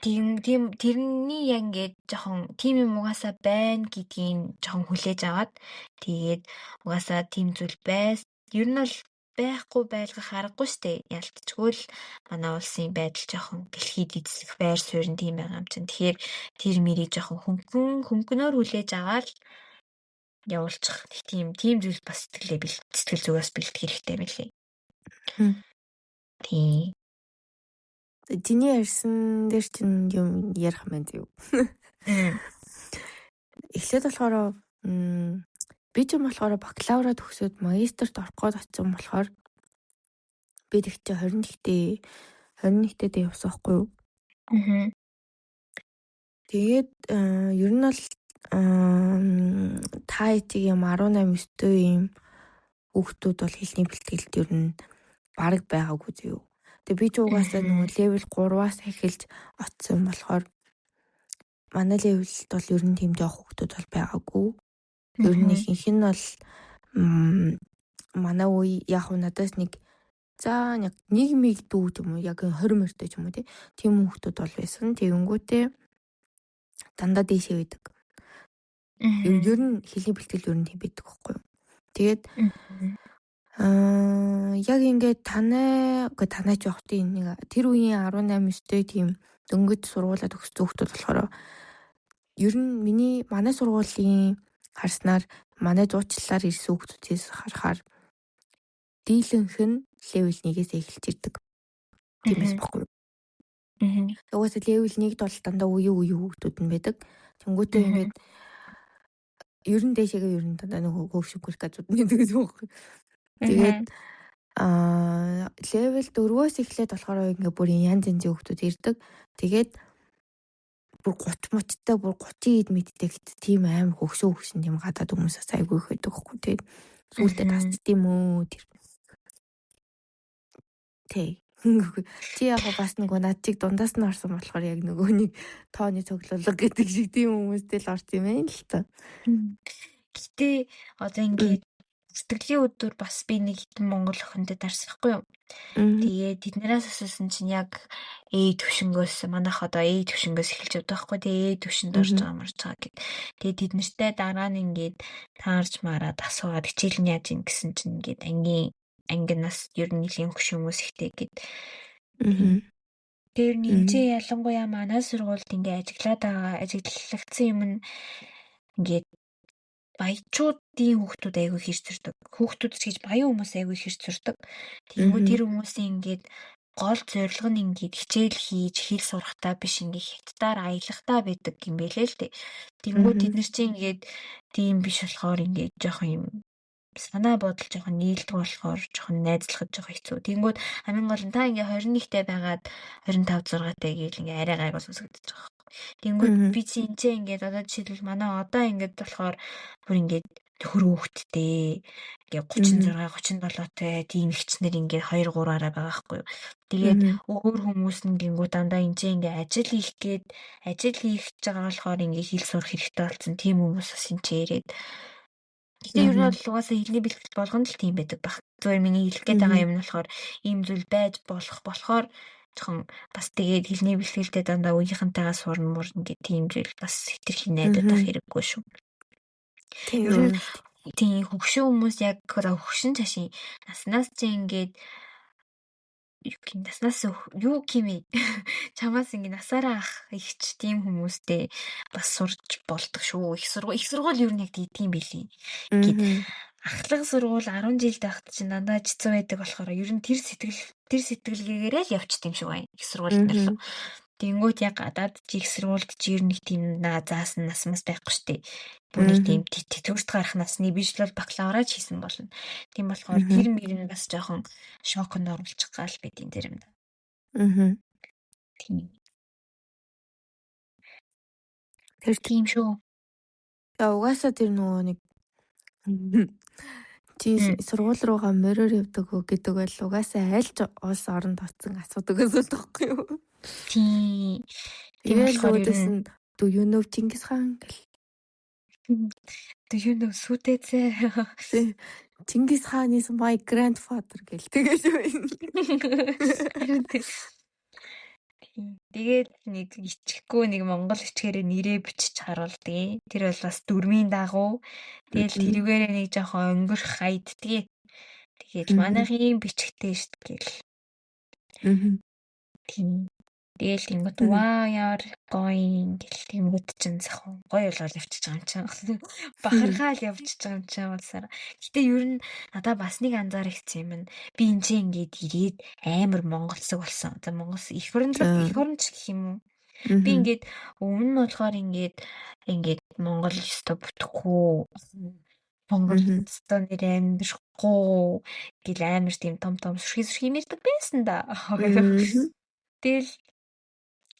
Тийм тэрний яг ингээд жоохон тийм юм угаасаа байна гэдгийг жоохон хүлээж аваад тэгээд угаасаа тийм зүйл байс. Ер нь бол байхгүй байлгах аргагүй штэ. Ялцчгүй л манай улсын байдал жоохон дэлхийд эзэх байр суурь нь тийм байгаа юм чинь. Тэгэхээр тэр мэрийг жоохон хөнгөнөөр хүлээж аваад явуулчих. Тийм зүйл бас сэтгэл зүгээс бэлтгэх хэрэгтэй мэлээ. Тийм. Чиний ярьсан дээр чинь юм ярих юм зөө. Эхлээд болохоор би ч юм болохоор бакалавра төгсөөд магистрт орох гээд очсон болохоор би тэгтээ 21-т явсан байхгүй юу? Тэгээд ер нь бол та ичиг юм 18-9 ийм хүүхдүүд бол хэлний бэлтгэлд ер нь бараг байгаагүй зөө. Тэгээ би ч угаасаа нөгөө левел 3-аас эхэлж очсон болохоор манай левелд бол ер нь тийм жоох хүүхдүүд бол байгаагүй. Ер нь ихэнх нь бол манай үе яг надаас нэг нэг миг дүү юм уу яг 20 мөртэй ч юм уу тийм хүүхдүүд бол байсан. Тэгэнгүүтээ дандаа дээшээ байдаг. Ер нь хэлний бэлтгэл ер нь тийм байдаг байхгүй юу. Тэгээд яг ингээд танай ч явахтын нэг тэр үеийн 18-9 тийм дөнгөж сургуулаа төгссөн хүүхдүүд болохоор ер нь манай сургуулийн харснаар манай зуучлалаар ирсэн хүүхдүүдээс харахаар дийлэнх нь левел 1-ээс эхэлж ирдэг. Тиймээс баггүй. Угаасаа левел 1-д бол дандаа үе хүүхдүүд нь байдаг. Тэнгүүтээ ингээд ер нь дэшегээ ер нь дандаа нөгөө хөвшгүрх газууд нь байдаг гэсэн үг байхгүй. Тэгээд левел 4-өөс эхлээд болохоор ингээ бүр янз янзын хүүхдүүд ирдэг. Тэгээд бүр 30 мочтой бүр 30 мэдтэй гэт тийм амар хөгшин тийм гадаад хүмүүсээс айгүй их байдаг байхгүй. Тэгээд сүүлдээ тасчт юм уу тэр. Чи яг бас нөгөө над чиг дундаас нь орсон болохоор яг нөгөө нэг тооны цоглолго гэдэг шиг тийм хүмүүстэй л орсон юм байна л та. Гэтэ одоо ингээд сэтгэлийн өдөр бас би нэг хитэн монгол охинтой дарсахгүй юу. Тэгээд тэднээс асуусан чинь яг төвшнгөөс манайх одоо төвшнгөөс эхэлж явдаг байхгүй. Тэгээд төвшөнд орж байгаа гэд. Тэгээд тэднэртэй дараа нь ингээд таарч мараад асуугаад хичээл нь яаж ийн гэсэн чинь ингээд ангинаас ер нь нэлийн хөш хүмүүс ихтэй гэд. Тэр нэмчээ ялангуяа манай сургуульд ингээд ажиглагдсан юм ингээд баячуудын хүүхдүүд айгүй хэрч сурдаг. Хүүхдүүд ч гэж баян хүмүүс айгүй хэрч сурдаг. Тэгэнгүүт тэр хүмүүсийн ингээд гол зорилго нь ингээд хичээл хийж хэл сурахтаа биш ингээд хятадаар аялахтаа байдаг юм байлээ л дээ. Тэгэнгүүт тэд нар чинь ингээд тийм биш болохоор ингээд жоохон юм санаа бодол жоохон нийлдэг болохоор жоохон найзлахад жоохон хэцүү. Тэнгүүд хамгийн гол нь та ингээ 21-тэй байгаад 25 6-тай гээл ингээ арай гайгүй сонсогдож байгаа. Тэнгүүд би чи энэ ч ингээд одоо жишээлбэл манай одоо ингээд болохоор бүр ингээд хөрөө хөвгттэй ингээ 36 37-тай тийм ихчнэр ингээд 2 3-аараа байгаа байхгүй юу. Тэгээд өөр хүмүүс нь гингүү дандаа энэ ч ингээ ажил хийх байгаа болохоор ингээ хэл сурах хэрэгтэй болсон. Тийм хүмүүс бас энэ ч ирээд. Гэхдээ ер нь бол угаасаа хэлний бэлтгэл болгоно л тийм байдаг баг. Зүгээр миний хэлэх гээд байгаа юм нь болохоор ийм зүйл байж болохоор жоохон бас тэгээд хэлний бэлтгэлдээ дандаа үеийнхэнтэйгээ сурна гэх тийм зүйл бас хэтэрхий найдаад байх хэрэггүй шүү. Тийм хөгшин хүмүүс яг хөгшин цаашийн наснаас чи ингээд наснаас юу гэмээ чамаас ингээ насаараа ах ихч тийм хүмүүстэй бас сурч болдог шүү. Их сургууль юу нэг тийм билий. Ахлах сургууль 10 жил тахт чинь дандаа жицүү байдаг болохоор ер нь тэр сэтгэлгээгээрээ л явчих юм шиг байна. Их сургуульд нь. Тэнгүүт яг гадаад их сургуульд чи ер нь тийм заасан насмас байхгүй штэ. Бүр нэг тийм тэтгүрт гарах насны биш л бакалавраж хийсэн болно. Тийм болохоор тэр мөр нь бас жоохон шоконд оруулчих гал байт энэ зэрэмд. Тийм. Тэр тийм шүү. Угаасаа тэр нөгөө нэг чи сургууль руугаа мороор явдаг гэдэг бол угаасаа аль ч улс оронд очсон асуудаг гэсэн тоххой юу. Тийм. Тэгээд өөдөөс нь do you know Чингис хаан гэл. Do you know Сүтэцээ? Чингис хаан is my grandfather гэл тэгээд байна. Тэгээд нэг ичгэхгүй нэг монгол ичгээрээ нэрээ бичиж харуулдаг. Тэр бол бас дүрмийн дагуу. Тэгэл тэрүүгээрээ нэг жоохон өнгөрөх хайддаг. Тэгээд манайхын бичгтэй шүү дээ. Тийм. Тэгэл тэнгууд ваа яар гоё гэл тэнгууд чинь сайхан гоё болол явчихж байгаа юм чинь. Бахархаал явчихж байгаа юм чинь болсаар. Гэтэ ер нь надаа бас нэг анзаарчихсан юм нь би энэ чинь ингээд ирээд амар монголсог болсон. За монголс их оронч гэх юм уу. Би ингээд өмнө нь болохоор ингээд монгол ёстой бүтэхгүй монгол ёстой нэр амьдрахгүй гэл амар тийм том сүрхий мэрдэг байсан да. Тэгэл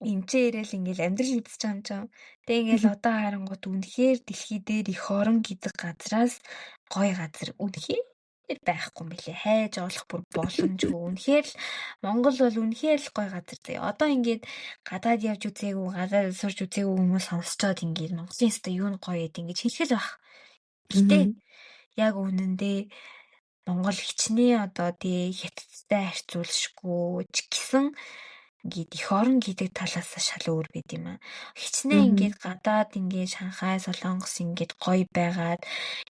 эмчээ ирээл ингээл амьдрал мэдчихэж байгаа юм чинь. Тэг ингээл одоо харангууд үнэхээр дэлхий дээр их орон гэдэг газраас гоё газар үнэхээр байхгүй юм билээ. Хайж олох бүр боломжгүй. Үнэхээр л Монгол бол үнэхээр л гоё газар заяа. Одоо ингээд гадаад явж үзээгүй, гадаад сурч үзээгүй хүмүүс сонсчоод ингээд Монголын өстой юу н гоё гэд ингэж хэлэхэл байх. Гэтэ яг үнэндээ Монгол хичнээн одоо тий хятадтай харьцуулшгүй ч гэсэн ингээд их орон гэдэг талаас шал өөр байд юм аа. Хичнээн ингээд гадаад ингээд Шанхай, Солонгос ингээд гоё байгаад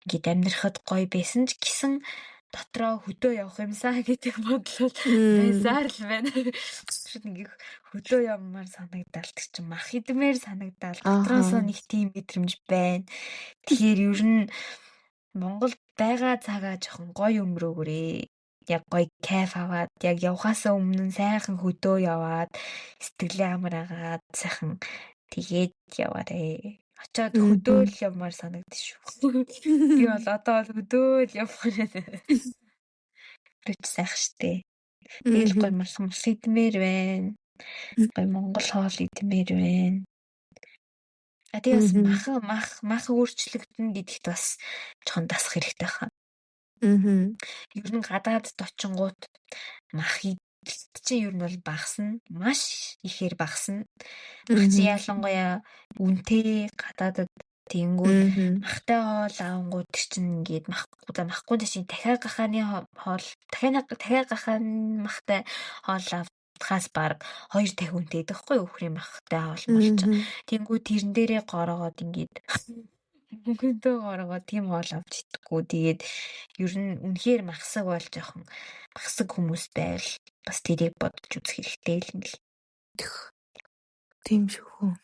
ингээд амьдрахад гоё байсан ч гэсэн дотроо хөдөө явах юмсаа гэдэг бодлол байсаар л байна. Ингээд хөдөө явмаар санагдалт чинь мах идмээр санагдал дотроосоо нэг тийм мэдрэмж байна. Тэгэхээр ер нь Монголд байгаа цагаа жоохон гоё өнгөрөөгөө. Яг гоё кайф аваад яг явхаасаа өмнө сайхан хөдөө яваад сэтгэлээ амар агаад сайхан тэгээд яваарэ. Очоод хөдөө л явмаар санагдаж шүү. Би бол одоо хөдөө л явмаар сайхан штэ. Тэгэл гоё мах идмээр байна. Гоё монгол хоол идмээр байна. Тэгээс мах өөрчлөгдөн гэдэгт бас жоохон дасах хэрэгтэй хаа. Ер нь гадаад очингууд мах чинь ер нь бол багасна. Маш ихээр багасна. Мах чи ялангуяа үнэтэй гадаадад тэнгүүд махтай хоол авангууд чинь ингээд махгүй чинь дахиад гахааны махтай хоол авахаас баг 2 дахин үнэтэй байхгүй үхрийн махтай хоол болж байгаа. Тэнгүүд тэрэн дээрээ гороогоод ингээд мөнгөндөө горогоо тийм хоол авч идэггүй. Тэгээд ер нь үнэхээр махсаг бол жоохон махсаг хүмүүс байвал бас тэрийг бодож үзэх хэрэгтэй л юм л. Тийм шүү.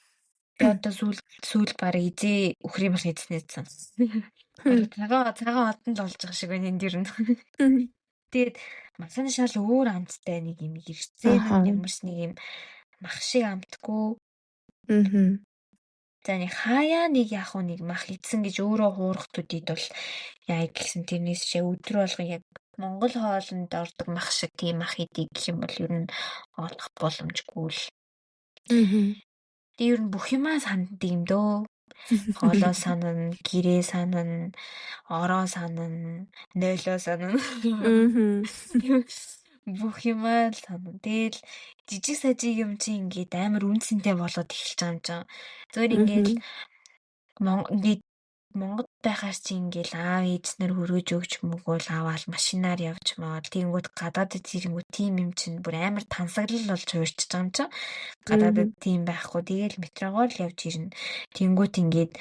Би одоо сүүл бараг изээ үхрийн мах идснээс цагаан одонд болж байгаа шиг байна энэ дэр нь. Тэгээд махны шал өөр амттай нэг юм ирцэн ямарч нэг юм мах шиг амтгүй. За нэг хаяа нэг яг уу нэг мах идсэн гэж өөрөө хуурах төдийд бол яг гэсэн тэрнээс чи өдөр болго яг Монгол хоолнд ордог мах шиг тийм мах идэх гэх юм бол ер нь олох боломжгүй л. Тэг ер нь бүх юмаа санддаг юм дөө. Хоолоо санана, гэрээ санана, ороо санана, нойлоо санана. Бүх юмаа л санана. Тэгэл жижиг сажиг юм чи ингээд амар үнцэнтэй болоод эхэлж байгаа юм чинь. Зөвөр ингээд ингээд Монгод байхаар чи ингээл аав ээжнэр хөргөж өгч мөгөөл аваад машинаар явж маавал тэгэнгүүт гадаадд ирэнгүүт тийм юм чинь бүр амар тансаглал болж хуурчиж байгаа юм чинь. Гадаадд тийм байхгүй. Тэгээл метрогоор л явж ирнэ. Тэгэнгүүт ингээд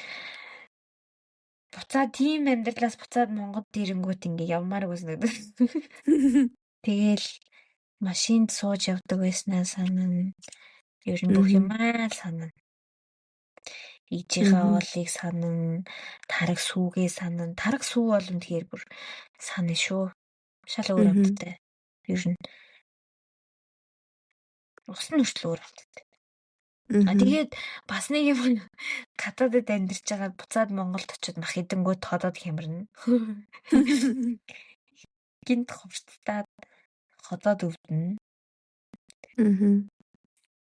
буцаад тийм амьдралаас буцаад Монгод ирэнгүүт ингээ явмаар гэсэн. Тэгээл машинд сууж явдаг байснаа санана. Ер нь бүх юмаа санана. Ижийнхээ оолыг санана, тараг сүүгээ санана. Тараг сүү бол үнэхээр бүр санаа шүү. Шал өөр амттай. Ер нь усан нүртэл өөр амттай. Тэгээд бас нэг юм гадаадд амьдарч байгаа буцаад Монголд очиод мах идэнгүүт ходоод хямрна. Гинт хувцтаад ходоод өвдөн.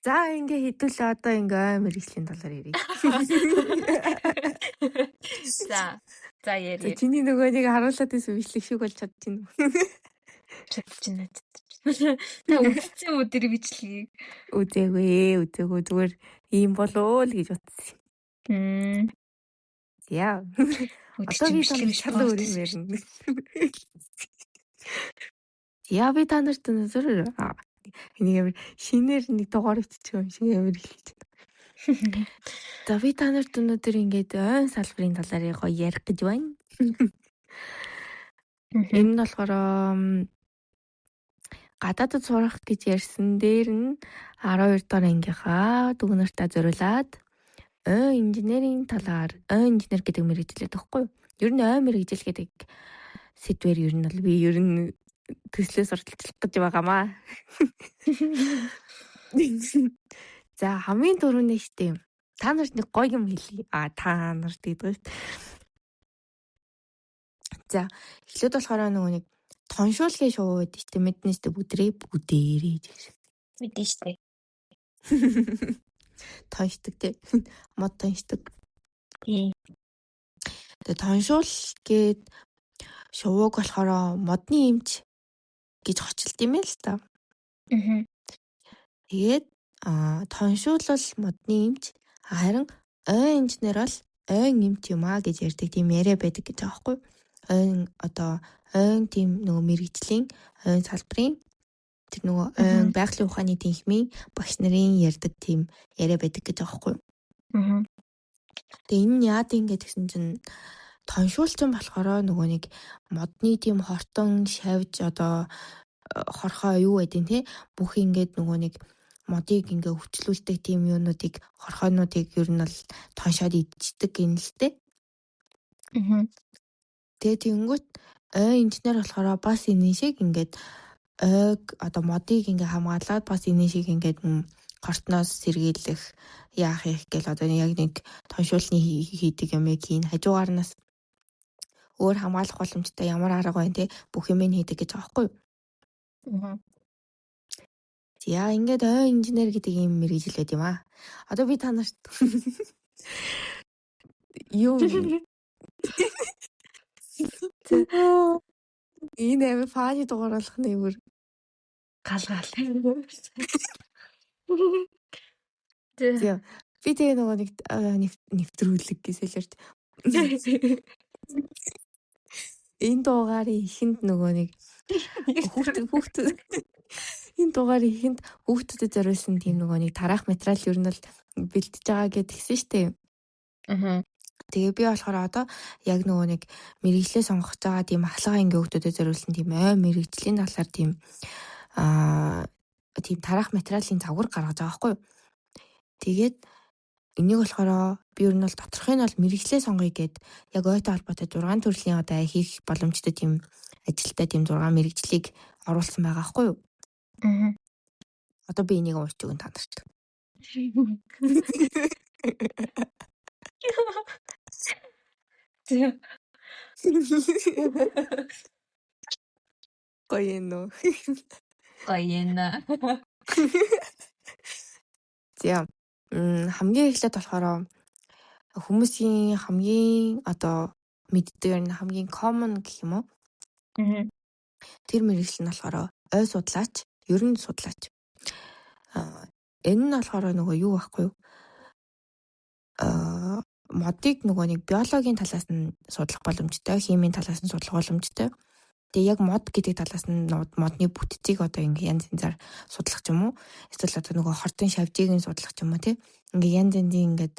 За ингээ хэдүүлээ одоо ингээ амар ижлийн талаар ярив. За яри. Чиний нөгөө нэг харуулад байсан бичлэг шиг болж чадчихна. Чадчихна. Та үзсэн үү тэр бичлэгийг? Үзээгүй зүгээр ийм болоо л гэж утсан. Яа. Одоо би таныг шал өөр юм ярина. Яа би та нарт өнөөдөр нэг шинээр нэг дугаар иччих юм шиг амар хэлж байна. За би та нарт өнөөдөр ингээд ойн салбарын талаар гоё ярих гэж байна. Энэ нь болохоор гадаадд сурах гэж ярьсан дээр нь 12 дахь ангийнхаа дүгнэртээ зориулаад ойн инженерийн талаар ойн инженер гэдэг мэргэжилээд байхгүй юу? Ер нь ойн мэргэжил гэдэг сэдвэр ер нь бол би ер нь төслөө сурталчлах гэж байгаамаа. За хамгийн түрүүнээ штэ. Та нарт нэг гоё юм хэлье. Та нарт гэдэг. За эхлээд болохоор нөгөө нэг тоншуулгын шоу байдаг штэ. Мэднэ штэ бүгдээрээ. Мэднэ штэ. Тоншдаг те. Мод тоншдаг. Тэгээ тоншуул гээд шувууг болохоор модны эмч гэж хочилт юм л та. Тэгээд тоншуулал модны эмч харин ойн инженер бол ойн эмч юм гэж ярьдаг тийм яриа байдаг гэж байгаа байхгүй. Ойн тийм нөгөө мэргэжлийн ойн салбарын тэр нөгөө ойн байгалийн ухааны тэнхимийн багш нарын ярьдаг тийм яриа байдаг гэж байгаа байхгүй. Тэгээ энэ нь яад ингэ гэсэн чинь тоншуулчин болохоор нөгөө нэг модны тийм хортон шавж хорхоо юу гэдэг те бүх ингээд нөгөө нэг модыг ингээ өвчлүүлдэг тийм юунуудыг хорхоонуудыг ер нь бол тоншоод идчихдэг юм л те. Тэгээ тэгэнгүүт ойн инженер болохоор бас энэ шиг ингээд модыг ингээ хамгаалаад бас энэ шиг ингээд хортноос сэргийлэх яах их гэл яг нэг тоншуулны хийдэг юм хийн хажуугаар нас өөр хамгаалах боломжтой ямар арга байна те бүх юм хийдэг гэж байгаа байхгүй юу? Яа ингээд ойн инженер гэдэг юм мэргэжилээд юм аа. Одоо би та нарт юу энэ амар фаны дугаар болох нэмэр галгаал. Тэгээ би тэгээ нөгөө нэг нэвтрүүлэг гэсэлэрч энэ дугаарыг ихэнд нөгөө нэг хүүхдүүд энэ дугаарыг ихэнд хүүхдүүдэд зориулсан тийм нөгөө нэг тараах материал ер нь бол бэлтэж байгаа гэдгийгсэн штэ. Тэгээ би болохоор одоо яг нөгөө нэг мэргэжлээ сонгож байгаа тийм ахлагаа ингээ хүүхдүүдэд зориулсан тийм мэргэжлийн талаар тийм тараах материалын загвар гаргаж байгаа байхгүй юу. Тэгээд энийг болохоор би ер нь бол доторхын нь бол мэргэжлээ сонгоё гэд яг ойтой холбоотой 6 төрлийн одоо хийх боломжтой тийм ажилтай тийм 6 мэргэжлийг оруулсан байгаа байхгүй юу. Одоо би энийг уншиж өгөн та нарт. Тийм. Гоё юм уу? Гоё юм. За хамгийн эхлээд болохоор хүмүүсийн хамгийн одоо мэддэг хамгийн common гэх юм уу? Тэр мэргэжил нь болохоор ой судлаач, ерөн судлаач. Энэ нь болохоор нөгөө юу байхгүй юу? Модыг нөгөө нэг биологийн талаас нь судлах боломжтой, химийн талаас нь судлах боломжтой. Тэгээ яг мод гэдэг талаас нь модны бүтцийг одоо ингээ янз янзаар судлах ч юм уу. Эсвэл одоо нөгөө хортон шавжийг нь судлах ч юм уу тий. Ингээ янз янзын ингээд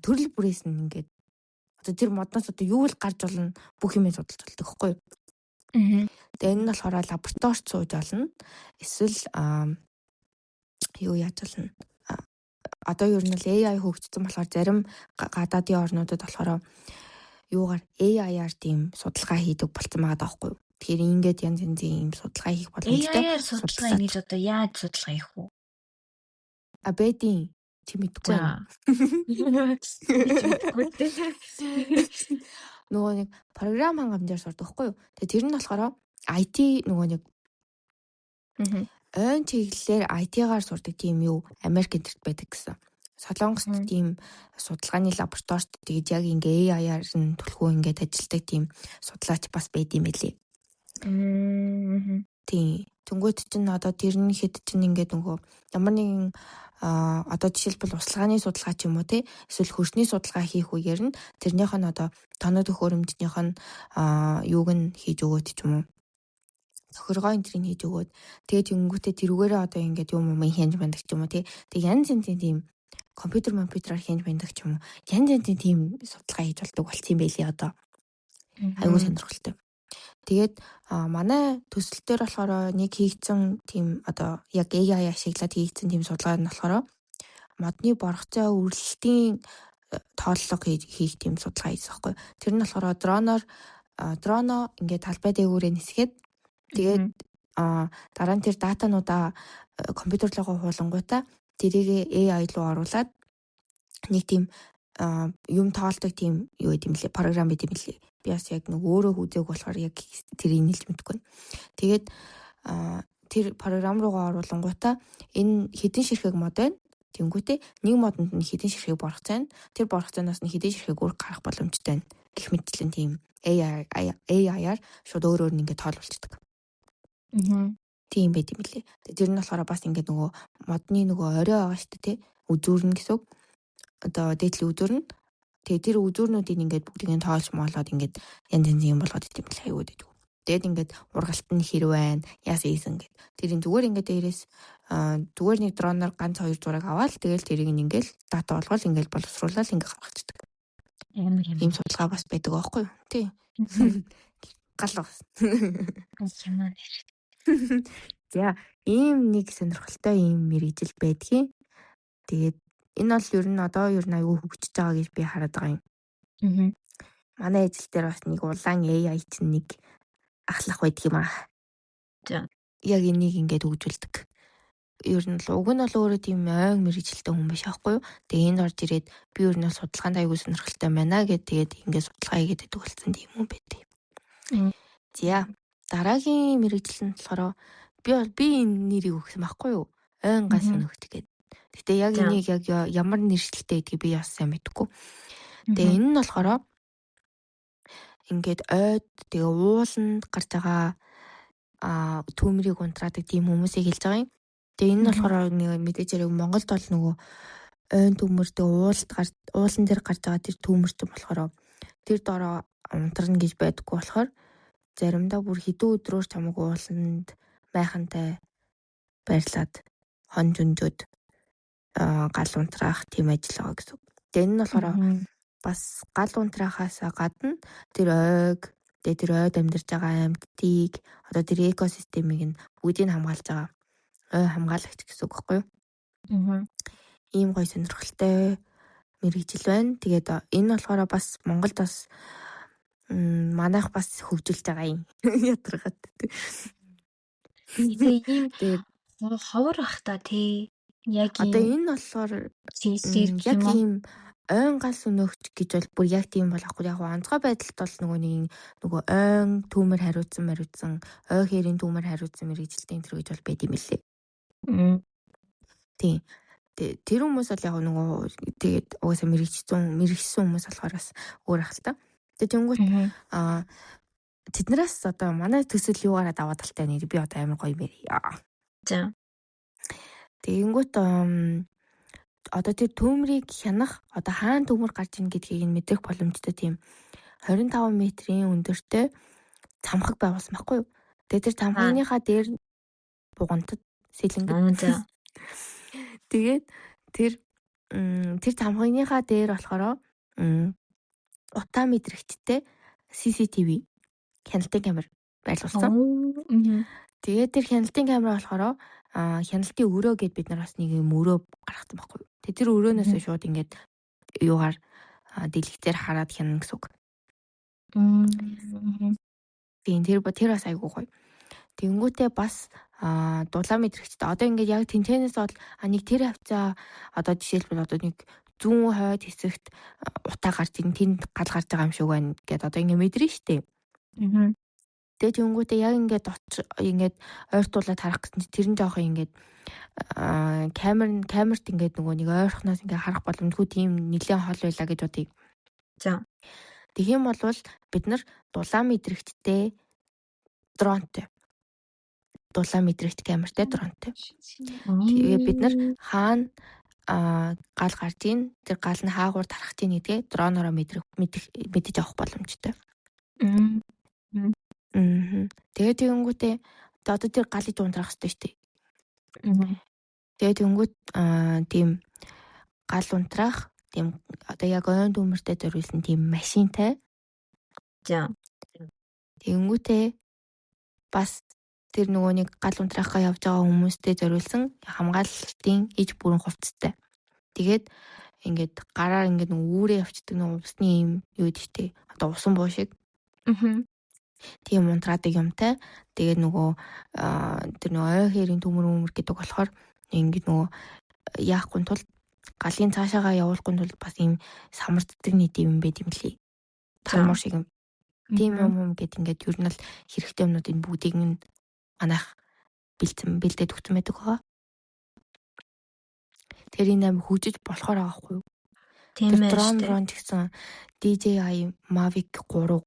төрөл бүрээс нь ингээд одоо тэр модноос одоо юу л гарч болно бүх юмыг судалж болдог байхгүй юу? Тэгээ энэ нь болохоор лабораторид сууж болно. Эсвэл юу яаж болно? Одоо ер нь л AI хөгжсөн болохоор зарим гадаадын орнуудад болохоор юугаар AI-аар тийм судалгаа хийдэг болсон байгаа даахгүй юу? Тэгэхээр ингээд янз янзын юм судалгаа хийх боломжтой. AI-аар судалгаа хийж одоо яаж судалгаа хийх вэ? Бэдийн чи мэдгүй байна. Нөгөө нэг програм хангамжаар сурдаг хгүй юу? Тэгээ тэр нь болохоор IT нөгөө нэг ойн чиглэлээр IT-гаар сурдаг тийм юу Америк энтерт байдаг гэсэн. Солонгост тийм судалгааны лабораторид тэгээд яг ингээ AI-аар нь түлхүү ингээд ажилладаг тийм судлаач бас байд юм билий. Тийм. Тэнгуут чинь одоо тэрний хэд чинь ингээд нөгөө ямар нэгэн одоо жишээлбэл услагааны судалгаа ч юм уу тий эсвэл хөрсний судалгаа хийх үеэр нь тэрнийх нь одоо тоног төхөөрөмжнийх нь юуг нь хийж өгөөд ч юм уу тохиргоо энтрийг хийж өгөөд тэгээд тэнгуүтээ тэрүүгээрээ одоо ингээд юм хийж бандаг ч юм уу тий тэг янз янзын тийм компьютераар хийж бандаг ч юм уу янз янзын тийм судалгаа хийж болдог болсон юм байлээ одоо айгуу сонирхолтой. Тэгээд манай төсөл дээр болохоор нэг хийгдсэн тийм одоо яг AI ашиглаад хийгдсэн тийм судалгаа нь болохоор модны боргоцоо үргэлжлэлтийн тооллого хийх тийм судалгаа хийсэн байхгүй. Тэр нь болохоор дроноо ингээд талбай дээгүүрээ нисгээд тэгээд дараа нь тэр датануудаа компьютер руу хуулангуудаа тэрийг AI руу оруулаад нэг тийм юм тоолдог тийм юу гэдэм лээ програм гэдэм лээ. Би бас яг нэг өөрөө хүзээг болохоор яг тэрийг нийлж мэдэхгүй. Тэгээд тэр програм руугаа оруулангуудаа энэ хідэн ширхэг мод байна. Тэнгүүтээ нэг модонд нь хідэн ширхэг боргоцоо байна. Тэр боргоцооноос нь хідэн ширхэг үр гарах боломжтой байна. Гэх мэтлэн тийм AI-аар шууд өөрөөр нь ингээд тоолуулцдаг. Тийм байт юм лээ. Тэр нь болохоор бас ингээд нөгөө модны нөгөө орой байгаа шүү дээ тий. Үзүүрнэ гэсэн үг. Одоо дээдлийн үзүүрнэ. Тэгээ тэр үзүүрнүүдийг ингээд бүгдийг тоолж моолоод ингээд янз янзын юм болгоод идэм бил аюуд идэв. Тэгээд ингээд ургалт нь хэр байна, яасан ийсэн гэд. Тэрийн зүгээр ингээд дээрээс зүгээр нэг дроноор ганц 2 зураг аваад тэгэл тэрийг ингээд дата болгоод ингээд боловсруулаад ингээд гаргацдаг. Ийм судалгаа бас байдаг аахгүй юу? Тий. Гал бас. За, ийм нэг сонирхолтой ийм мэргэжил байдгийн. Тэгээд энэ бол ер нь одоо аюу хөгжиж байгаа гэж би хараад байгаа юм. Манай ажил дээр бас нэг улаан AI чинь нэг ахлах байдаг юм аа. За. Яг энийг ингээд хөгжүүлдэг. Ер нь уг нь бол өөрөө тийм ойн мэргэжилтэй хүн биш аахгүй юу? Тэгээ энд орж ирээд би ер нь судалгаанд аюу сонирхолтой байна гэд тэгээд ингээд судалгаа хийгээд байдаг болсон тийм хүн байдаг. За, дараагийн мэргэжил нь болохоор би энэ нэрийг өгсөн байхгүй юу? Ойн гал сонирхт гэдэг. Гэтэ яг энийг яг ямар нэршилтэй гэдгийг би бас сайн мэдэхгүй. Тэгээ энэ нь болохоор ингээд ойд тэгээ ууланд гарч байгаа төмрийг унтраадаг тийм хүмүүсийг хэлж байгаа юм. Тэгээ энэ нь болохоор нэг мэдээж яг Монголд бол нөгөө ойн төмөртэй уулан дээр гарч байгаа тэр төмөрч болохоор тэр дороо унтрна гэж байдаггүй болохоор заримдаа бүр хэдэн өдрөөр чамаг ууланд майхантай байрлаад хон зөнжөөд гал унтраах тийм ажил байгаа гэсэн. Тэгээ энэ нь болохоор бас гал унтраахаас гадна тэр ойг тэгээ тэр ойд амьдарч байгаа амьтдыг одоо тэр экосистемийг нь бүгдийг хамгаалж байгаа ой хамгаалагч гэсэн үг байхгүй юу? Ийм гоё сонирхолтой мэргэжил байна. Тэгээд энэ болохоор бас Монголд бас манайх бас хөгжүүлж байгаа юм. Ятрагаад. Тэгээд ховор ах та тий. Яг одоо энэ болохоор яг ийм ойн галс өнөөгч гэж бол бүр яг тийм болохгүй. Яг онцгой байдалд бол нөгөө ойн түүмэр хариуцсан ой хэрийн түүмэр хариуцсан мэрэгжилтийн тэр гэж бол байд юм лээ. Тийм. Тэр хүмүүс бол яг нөгөө тэгээд угаасаа мэрэгчсэн хүмүүс болохоор бас өөр ах л та. Тэгээд тэнгуут тэднээс одоо манай төсөл юугаараа даваа талтай нэр би одоо амар гоё мэрээ. За. Тэгэнгүүт одоо тэр түүмрийг хянах одоо хаана түүмэр гарч ийн гэдгийг нь мэдрэх боломжтой тийм 25 метрийн өндөртэй цамхаг байгуулсан байхгүй юу? Тэгээд тэр цамхагныхаа дээр бугантад сэлэнгэж. Тэгээд тэр цамхагныхаа дээр болохоор утаа мэдрэгчтэй CCTV хяналтын камер байлуулсан. Тэгээд тэр хяналтын камер болохоор хяналтын өрөө гэд бид нар бас нэг юм өрөө гаргасан байхгүй юу? Тэгээд тэр өрөөнөөс шууд ингээд юугаар дэлгэцээр хараад хянана гэсэн үг. Тийм тэр бас айгуу гоё. Тэнгүүтээ бас дулаан мэдрэгчтэй. Одоо ингээд яг тэнцэнээс бол нэг тэр хавцаа одоо жишээлбэл одоо нэг зүүн хойд хэсэгт утаа гарч ийн тэнд гал гарч байгаа юм шиг байна гэд одоо ингээд мэдрэн штэ. Тэгээд тэнгүүтээ яг ингээд ойртуулаад харах гэсэн чинь тэр нь жоох ингээд камерт ингээд нөгөө нэг ойрхоноос ингээд харах боломжгүй тийм нэлээд хол байлаа гэж бодъё. За. Тэгэх юм бол бид нар дулаан мэдрэгчтэй дронтой. Дулаан мэдрэгч камертай дронтой. Тэгээд бид нар хаана гал гарч ийн тэр гал нь хаагуур тархаж ийн гэдгээ дроноороо мэдэж авах боломжтой. Тэгээд тэгэнгүүтээ одоо тэр галыг унтраах хэрэгтэй шүү дээ. Тэгээд тэгэнгүүт тийм гал унтраах тийм одоо яг ойн дүмэртэй зориулсан тийм машинтай. За. Тэгэнгүүтээ бас тэр нөгөө нэг гал унтраахаа явж байгаа хүмүүстэй зориулсан хамгаалалтын иж бүрэн хувцастай. Тэгээд ингээд гараар ингээд нөгөө үүрээ явцдаг нөгөө усны юм юу гэдэг штэ. Одоо усан буу шиг. Тийм унтраадаг юмтай. Тэгээд нөгөө тэр нөгөө ой хэрийн төмөр гэдэг болохоор ингээд нөгөө яахгүй тул галын цаашаагаа явуулахгүй тул бас ийм самарддаг нэг юм байт юм лээ. Талмуур шиг юм. Тийм юм гэд ингээд ер нь л хэрэгтэй юмнуудын бүгдийг нь манайх бэлдээд өгсөн байдаг байгаа. Тэр энэ аим хөгжиж болохоор байгаа хгүй юу? Тийм ээ. Дрон гэсэн DJI Mavic 3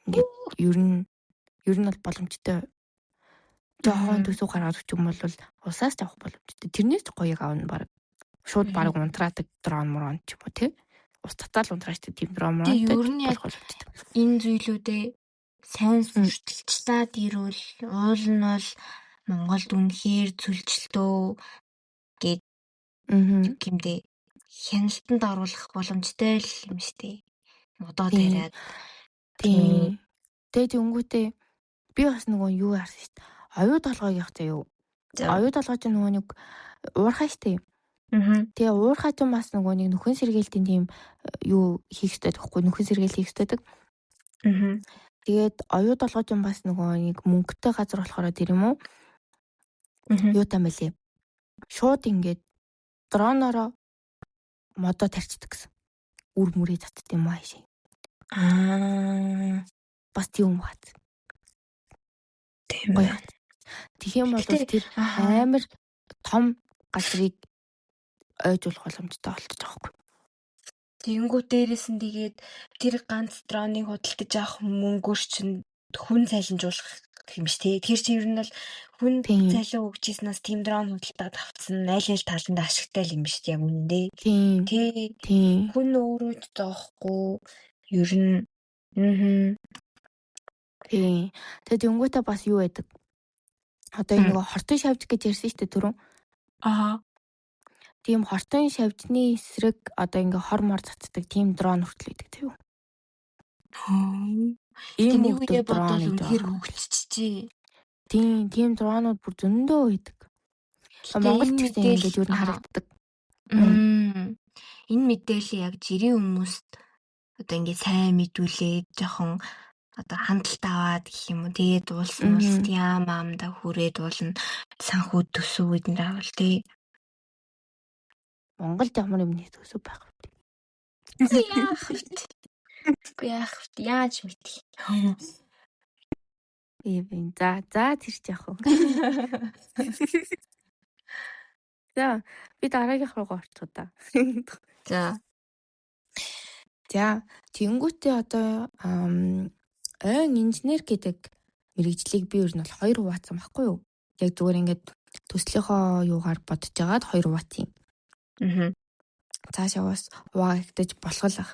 ингээд ер нь бол боломжтой. Жохон төсөв гаргаад өгч юм бол усаас авах боломжтой. Тэрнээс гоё аавна баг. Шууд баг унтраадаг дрон ч юм уу тий. Ус татаал унтраачдаг тийм дрон тий ер нь яг энэ зүйлүүдээ сайн сурталчлаад ирвэл уул нь бол Монголд үнэхээр цөлжилтөө гээд гэмдээ хяналтанд оруулах боломжтой л юм штэ. Одоо тариад тийм. Тэгээд өнгөтэй би бас нөгөө юу харсан штэ. Оюу толгойг явах заяа юу. Оюу толгой ч нөгөө нэг уурхай штэ. Тэгээ уурхай ч бас нөгөө нэг нөхөн сэргээлтийн тийм юу хийх хэрэгтэй байхгүй нөхөн сэргээл хийх хэрэгтэй. Тэгээд оюу толгой ч бас нөгөө нэг мөнгөтэй газар болохоор тэр юм уу? Юу та мэлээ. Шууд ингээд дроноороо модоо тарчдаг гэсэн. Үр мөрөө цацд юм аа шээ. Бас тийм бат. Тийм бай. Тэгэх юм бол тэр амар том газрыг ойжуулах боломжтой болчих жоохгүй. Тэнгүү дээрээс нь тэгээд тэр ганц дроныг худалдаж авах мөнгөөр чинь хүн цайланжуулах юм ш тий. Тэр чинь ер нь бол хүн цайлан өгчээснээс тийм дрон худалдаад авцсан аль таланд ашигтай юм ш яг үнэндээ. Тийм. Хүн өөрөө ч зоохгүй ер нь Тийм. Тэгээд тэнгүүтээ бас юу байдаг? Одоо энэ нөгөө хортон шавж гэж ярьсан шүү дээ түрүүн. Тийм хортон шавжны эсрэг одоо ингээ хор мор цацдаг тийм дрон хүртэл байдаг тийм үү? Ийм үедээ бодвол үнэхээр хөгжчихжээ. Тийм дронууд бүр зөндөө байдаг. Монголд ч гэсэн ингээд юу н харагддаг. Энэ мэдээлэл яг жирийн хүмүүст одоо ингээ сайн мэдүүлээд жоохон одоо хандлт аваад гэх юм уу тэгээд уулсан яамда хүрээд уулна санхүү төсөв гэдэг нь авал тий. Монголд ямар юмны төсөв байх вэ? Яах вэ? Яаж мэдэх? Ийм. За тэрч яах вэ? За би дараагийнх руугаа орчих та. За. За тэнгуүтээ одоо ойн инженер гэдэг мэрэгжлийг би ер нь бол 2 хуваацсан байхгүй юу? Яг зүгээр ингээд төслийнхөө юугаар бодож байгаад 2 хуваацсан. Цаашаа бас хуваагдаж болох л ах.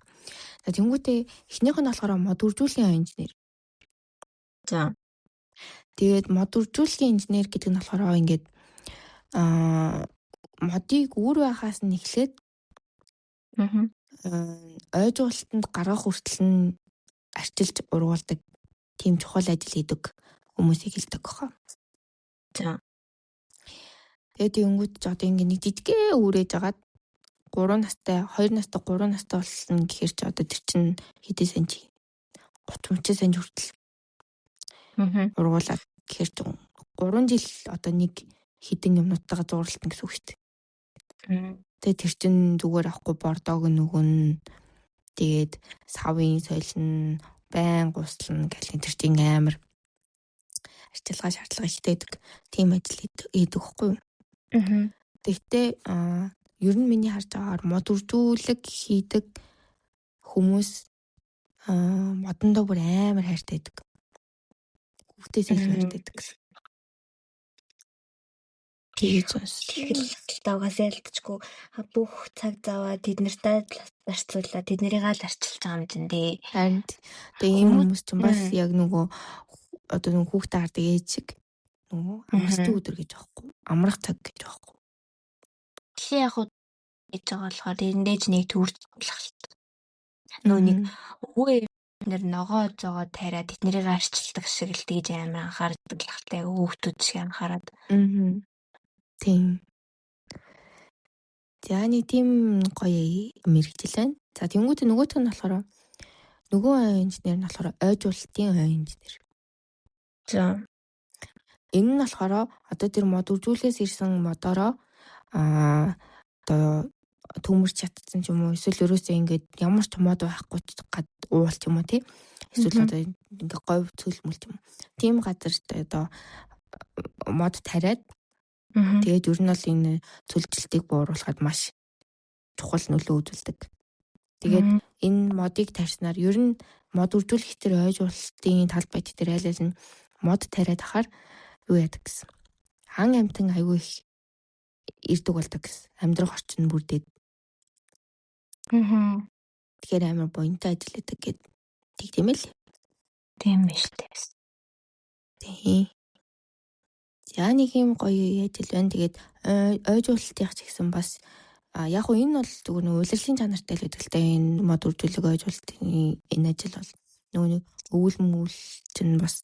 За тэнгуүтээ эхнийх нь болохоор мод үржүүлэхийн ойн инженер. За. Тэгээд мод үржүүлэхийн инженер гэдэг нь болохоор ингээд модыг үүр байхаас нь эхлээд ойжуулалтанд гаргах хүртэл нь арчилж ургуулдаг тийм чухал ажил хийдэг хүмүүсийг хэлдэг гохоо. За. Тэгээд тэнгуүт ч одоо ингээд нэг жижигхэн үүрэж агаад 3 настай 2 настай 3 настай болсон гэхэр ч одоо тэр чинь хэдэн сэнж 30 сэнж хүртэл ургуулад гэхэр ч 3 жил одоо нэг хідэн юмнуудтайгаа зурлалтна гэсэн үг шүү дээ. Тэгээд тэр чинь зүгээр авахгүй бордог нүгэн тэгээд савын соёлн байн гуслна гэх тэр чинь амар арчилгаа шаардлага ихтэйдэг тийм ажил хийдэг байхгүй юу? Тэгтээ ер нь миний харж байгаагаар мод үржүүлэг хийдэг хүмүүс модондоо бүр амар хайртай байдаг. Хүүхдээс илүү хайртай байдаг гэсэн. Тэгэхээр угаас ялдчихгүй бүх цаг заваа тэднэртэй зарцуулаад тэднэрийг л арчилж байгаа юм чинь дээ. Харин тэгээ ийм хүмүүс чинь бас яг нөгөө одоо нөгөө хүүхдээ хардаг ээж шиг нөгөө амралтын өдөр гэж аахгүй. Амрах цаг гэж аахгүй. Тэгэхээр яг гэж байгаа болохоор эндээж нэг төрж болох шүү дээ. Нөгөө нэг өвөө нэр ногоо зогоо тариад тэднэрийг арчилдаг шиг л тэгж амар анхаардаг л хальтай хүүхдүүд шиг анхаарад. Тийм. За нэг тийм гоё мэрэгжил байна. За тэнгуүтээ нөгөөх нь болохоор нөгөө ойн инженер нь болохоор ойжуулалтын ойн инженер. За. Энэ нь болохоор одоо тэр мод үржүүлээс ирсэн модороо одоо төмөрч чадсан ч юм уу эсвэл ерөөсөө ингээд ямар ч мод байхгүй гад уулч юм уу тий. Эсвэл одоо ингээд говь цөлмөл юм. Тийм газар одоо мод тариад тэгээд ер нь бол энэ цөлжилтийг бууруулахад маш чухал нөлөө үзүүлдэг. Тэгээд энэ модыг тарьснаар ер нь мод үржүүлэх тэр ойжуулалтын талбайд тэр айл нь мод тариад ахаар юу яадаг гэсэн. Ан амтан аягүй их ирдэг болдог гэсэн. Амьдрах орчин бүрдээд. Тэгэхээр амар буянтай ажил хийдэг гэдэг тийм ээ л. Тийм биш үү. Тийм. За нэг юм гоё ажил байна. Тэгээд ойжуулалтынх ч гэсэн бас яг уу энэ бол зүгээр нэг улирлын чанартай л байдаг л дээ. Энэ мод үржүүлэг ойжуулалтын энэ ажил бол нөгөө өвөл мөл чинь бас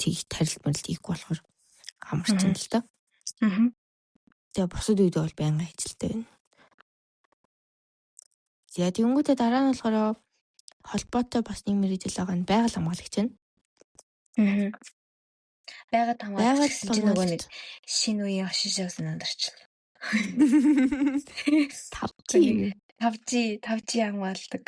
тийг тарилт хийхгүй болохоор амарчин л та. Тэгээ бусад үед бол байнга ажилтай байна. За тэнгуүтээ дараа нь болохоор холбоотой бас нэг мэрэгжил байгаа нь байгаль хамгаалагч байна. Байгаль хамгаалагч чинь нөгөө нэг шинэ үеийн ошин шиг санаанд орчихлоо. 5G хамгаалдаг.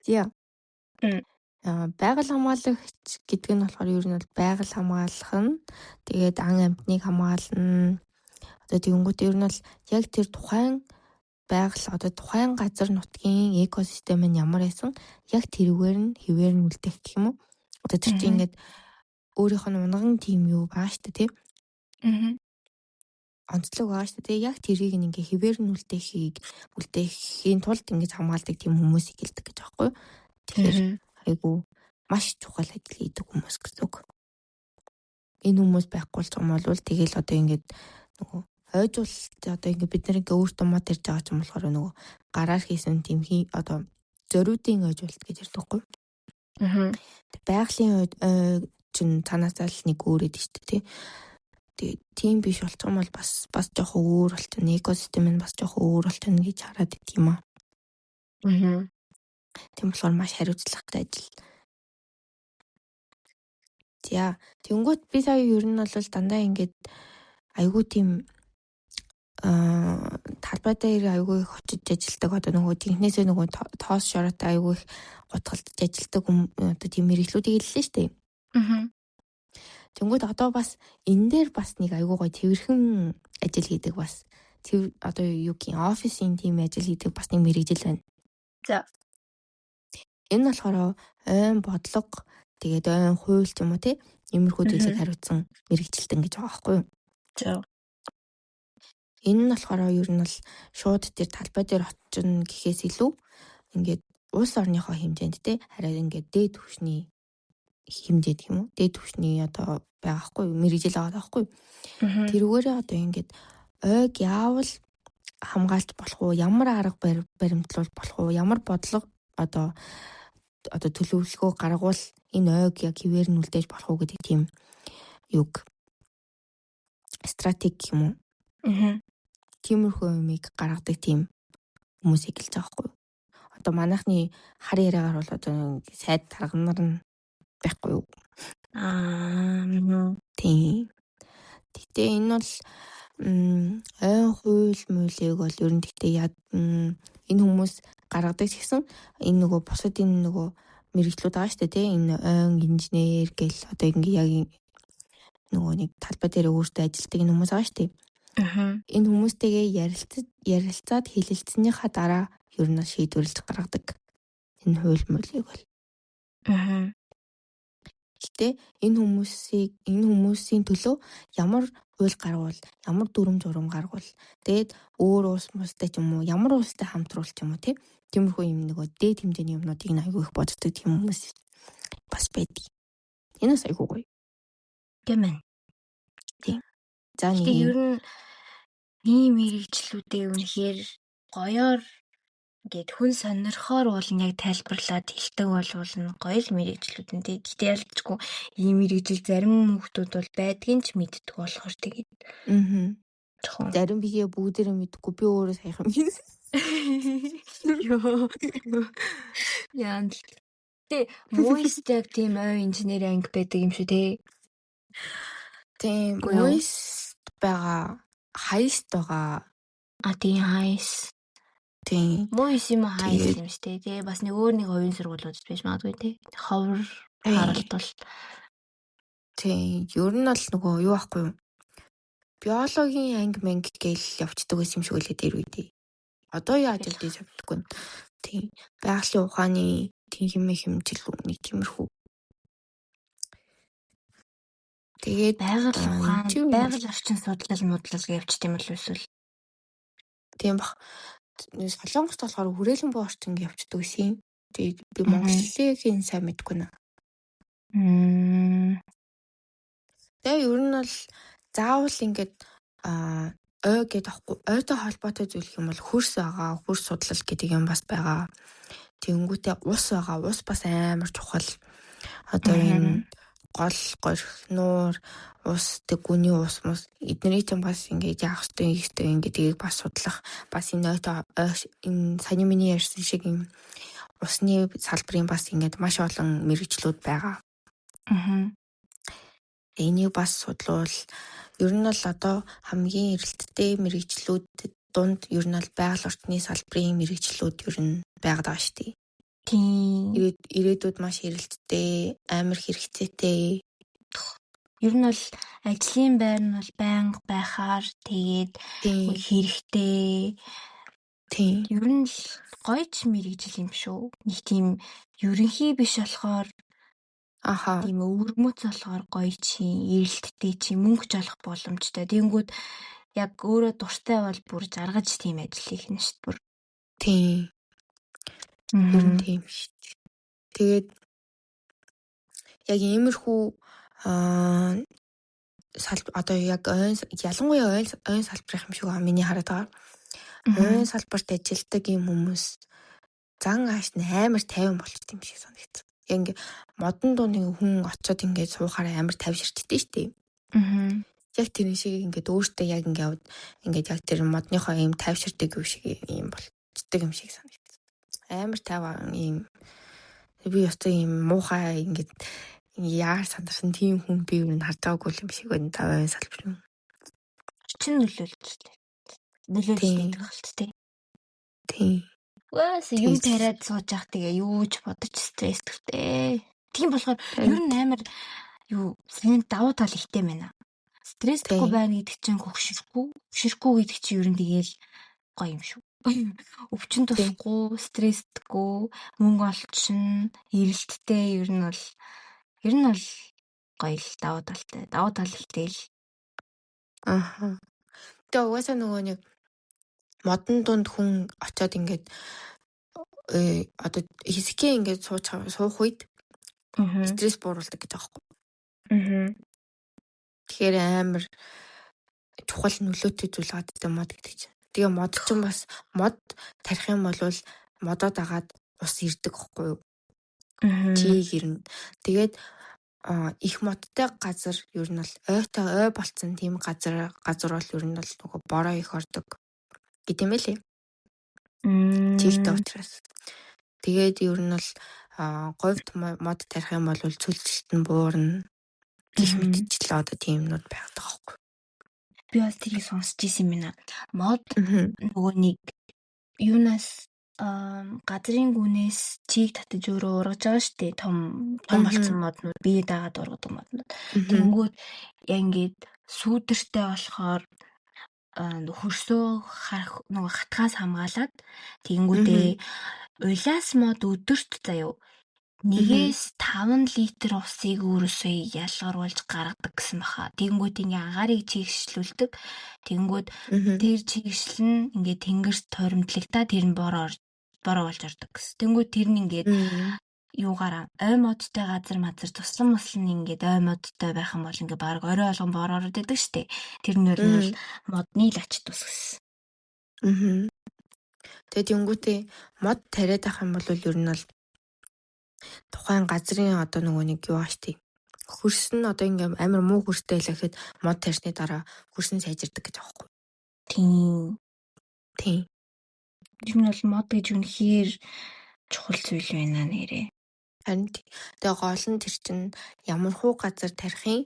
Яа. Байгаль хамгаалагч гэдэг нь болохоор ер нь бол байгаль хамгаалах нь тэгээд ан амьтныг хамгаална. Одоо тэнгуүтээ ер нь бол яг тэр тухайн байгаль одоо тухайн газар нутгийн экосистем нь ямар байсан яг тэрүүгээр нь хэвээр нь үлдэх гэх юм уу. Одоо тэр чинь ингээд өөрийнх нь унган тийм юу байгаа шүү дээ тий. Онцлог байгаа шүү дээ. Яг тэрийг ингээ хэвээр нь үлдээхийн тулд ингэж хамгаалдаг тийм хүмүүсийг хэлдэг гэж байгаа байхгүй юу. Тэгэхээр айгу маш чухал ажил хийдэг хүмүүс гэсэн үг. Энэ хүмүүс байхгүй ч юм бол тэгэл одоо ингээд нөгөө ойжуулалт одоо ингээд бид нар ингээ өөртөө мод ирж байгаа ч юм болохоор нөгөө гараар хийсэн тийм одоо зориудын ойжуулалт гэж ярьдаг байхгүй юу. Байгалийн чинь цаанаасаа л нэг өөрөд шүү дээ тий. Тэгээд тийм биш болчих юм бол бас жоохон өөр болчихно. Экосистем нь бас жоохон өөр болчихно гэж хараад байт юм аа. Тийм болохоор маш хариуцлагатай ажил. За, тэнгуут би сая ер нь бол дандаа ингээд айгүй тийм талбай дээр айгүй их очиж ажилладаг одоо нөгөө технээсээ нөгөө тоос шороотой айгүй их гутгалдаж ажилладаг одоо тийм мэрэгчлүүдийг хэллээ шүү дээ. Тэнгүүд одоо бас энэ дээр бас нэг айгүй гоё тэрхэн ажил хийдэг бас тэр одоо юу гин офисын тийм ажил хийдэг бас нэг мэрэгжил байна. За. Энэ болохоор ойн бодлого тэгээд ойн хууль ч юм уу тий иймэрхүү зүйлийг хариуцсан мэрэгжилтэн гэж байгаа байхгүй юу? За. Энэ нь болохоор ер нь бол шууд тэр талбай дээр очино гэхээс илүү ингээд улс орныхоо хэмжээнд тий хараа ингээд дээд түвшний хэмжээд юм уу? Дээд түвшний одоо байгаа хгүй мэрэгжил байгаа хгүй. Тэрүүгээрээ одоо ингээд ойг яавал хамгаалж болох уу? Ямар арга баримтлуул болох уу? Ямар бодлого одоо төлөвлөгөө гаргавал энэ ойг яг хэвээр нь үлдээж болох уу гэдэг тийм юг стратеги юм уу? Тиймэрхүү юмыг гаргадаг тийм хүмүүсийг хэлж байгаа хгүй. Одоо манайхны хар яриагаар бол одоо сайд тарганар нь байхгүй юу? Тийм. Гэтэ энэ бол ойн хууль муулийг бол ер нь гэтээ энэ хүмүүс гаргадаг ч гэсэн энэ нөгөө бусад энэ нөгөө мэрэгчлүүд байгаа шүү дээ тий энэ ойн инженер гэл одоо ингээ яг нөгөө нэг талбай дээр өөртөө ажилладаг энэ хүмүүс байгаа шүү дээ. Энэ хүмүүстэйгээ ярилцаад хэлэлцснийхаа дараа ер нь шийдвэрлэж гаргадаг энэ хууль муулийг бол. Гэтэ энэ хүмүүсийн төлөө ямар хууль гаргавал, ямар дүрм журам гаргавал, тэгээд өөр улс мустай ч юм уу, ямар улстай хамтруулах юм уу тий. Тиймэрхүү юм нөгөө дээд хэмжээний юмнуудыг айгүй их боддог тийм хүмүүс бас байдаг. Энэ бас айгүй гоё. Гэмэн. Тийм. За нэг ер нь ийм мэрэгчлүүдээ үнэхээр гоёор ингээд хүн сонирхоор бол яг тайлбарлаад хэлдэг болвол нь гоё л мэрэгчлүүд нь тий. Гэтэ ялчгүй ийм мэрэгжил зарим хүмүүс бол байдгийн ч мэддэг болохоор тэгээд. Зарим бигээ бүгдээрээ мэдгүй би өөрөө саяхан мэдсэн. Яа. Тэ Moist-аг тийм ой инженери анги байдаг юм шүү тий. Тийм Moist байгаа, Heist байгаа. Тийм Heist. Тийм. Moist юм Heist юм шүү тий. Бас нэг өөр нэг оюун сургуулиуд байж магадгүй тий. Ховор харалт бол. Тийм. Ер нь бол нөгөө юу аахгүй юу? Биологийн анги гээл явцдаг байсан юм шиг үлээ дээр үедээ. Одоо яаж явдгийг savдаггүй. Тийм. Байгалийн ухааны тийм хэмжил нэг тиймэрхүү. Тэгээд байгаль орчин судлал явж тийм л эсвэл. Тийм бах. Солонгост болохоор хүрээлэн буй орчин явцдаг гэсэн. Тэгээд би Монголын сайн мэдгүй нэ. Тэгээ ер нь бол заавал ингээд ой гэдэг ахгүй ойтой холбоотой зүйл юм бол хөрс байгаа, хөрс судлал гэдэг юм бас байгаа. Тэнгүүтээ ус байгаа, ус бас амар чухал. Одоо энэ гол горх нуур ус тэгүний ус мус эднэрийг ч бас ингээд яах ёстой ингээд бас судлах бас энэ ойтой энэ саний миний ярьсан шиг юм усны салбарын бас ингээд маш олон мэрэгчлүүд байгаа. Энийг бас судлуул ер нь л одоо хамгийн эрэлттэй мэрэгчлүүд дунд ер нь л байгаль орчны салбарын мэрэгчлүүд ер нь байгаад байгаа шүү дээ. Тийм. Ирээдүйд маш эрэлттэй, амар хэрэгцээтэй. Ер нь бол ажлын байр нь бол байнга байхаар тэгээд хэрэгтэй. Тийм. Ер нь л гоё ч мэрэгжил юм шүү. Нэг тийм ерөнхий биш болохоор тийм өвөрмөц болохоор гоё чи, эрэлттэй чи, мөнгө ч олох боломжтой. Тэнгүүд яг өөрөө дуртай бол бүр жаргаж тийм ажил хийх нь шүү дээ. Тийм. Ер нь тийм шүү дээ. Тэгээд яг иймэрхүү одоо яг ялангуяа ойн салбарх юм шиг байгаа миний хараад байгаа. Ойн салбарт ажилладаг юм хүмүүс зан ааш нь амар тайван болчихсон юм шиг санагдсан. Яг ингээ модон дууны хүн очиод ингээ суухаараа амар тайвширчдээ шүү дээ. Яг тэр шиг ингээ өөртөө яг ингээ яг тэр модныхоо ийм тайвширдаг юм шиг ийм болцдог юм шиг санагдсан. Амар тайван ийм би өстой ийм муухай ингээ яар сандарсан тийм хүн би юу харж байгаагүй юм шиг байна. Ойн салбар юм. чинь нөлөөлж Тийм. байдаг хэлт тий. Тийм. Угаасаа юм Тэгж тариад сууж явах тэгээ юу ч бодож стресстэй. Тийм болохоор ер харин нь амар сайн давуу тал ихтэй байна. Стресстгүй тийм. байна гэдэг чинь хөвшөрөхгүй гэдэг чинь ер нь тэгээл гоё юм шүү. Өвчин Тийм. тусахгүй, стресстгүй, мөнгө олчин, эрэлттэй ер нь бол гоё л давуу талтай. Давуу тал ихтэй л. Аха. Тэгээ угаасаа нөгөө нэг модон дунд хүн очиод ингээд одоо хэсгээ ингээд суух үед стресс бууруулдаг гэж байгаа байхгүй. Тэгэхээр амар чухал нөлөөтэй зүйл гадтай мод гэдэг чинь. Тэгээ мод чинь бас мод тарих юм бол модоо дагаад ус ирдэг байхгүй юу? Чийг ирнэ. Тэгээд их модтой газар ер нь бол ой болцсон тийм газар бол ер нь бол нөгөө бороо их ордог гэдэм байлээ. Чигтэй учраас. Тэгээд ер нь бол говьд мод тарих юм бол цөлжилт нь буурна. Гэх мэтчлээ одоо тийм юмнууд байгаад байгаа байхгүй. Би бас тэрийг сонсч ирсэн юм байна. Мод нөгөө нэг юунаас газрын гүнээс чийг татаж өөрөө ургаж байгаа шүү дээ. Том болсон моднууд бие дагаад ургадаг моднууд. Тэнгүүд яг ингээд сүүдэртэй болохоор хөрсөө харах нөгөө хатгаас хамгаалаад тэгэнгүүтээ улаас мод өдөрт заяа 1-5 литр усыг өөрөөсөө ялгаруулж гаргадаг гэсэн баха. Тэгэнгүүт ингээ агаарыг чийгшлүүлдэг. Тэгэнгүүт тэр чийгшил нь ингээ тэнгэрт торимтлагдаа тэр нь бороо болж ордог гэсэн. Тэгэнгүүт тэр нь ингээд юугаараа ой модтой газар туслан мослон ингээд ой модтой байх юм бол ингээ баг орой болгон бороо ороод идэг штэ. Тэр нь бол модны л ач тус гэсэн. Тэгээд тэнгүүтээ мод тариад авах юм бол ер нь бол тухайн газрын одоо нөгөө нэг юу ааш тий. Хөрс нь одоо ингээм амар муу хөрстэй л гэхэд мод тарьсны дараа хөрс нь сайжирдаг гэж байгаа байхгүй. Тийм. Тэр нь бол мод гэж үнэхээр чухал зүйл байна нэрээ. Харин тэгээ гол нь тэр чинь ямар хуу газар тарихын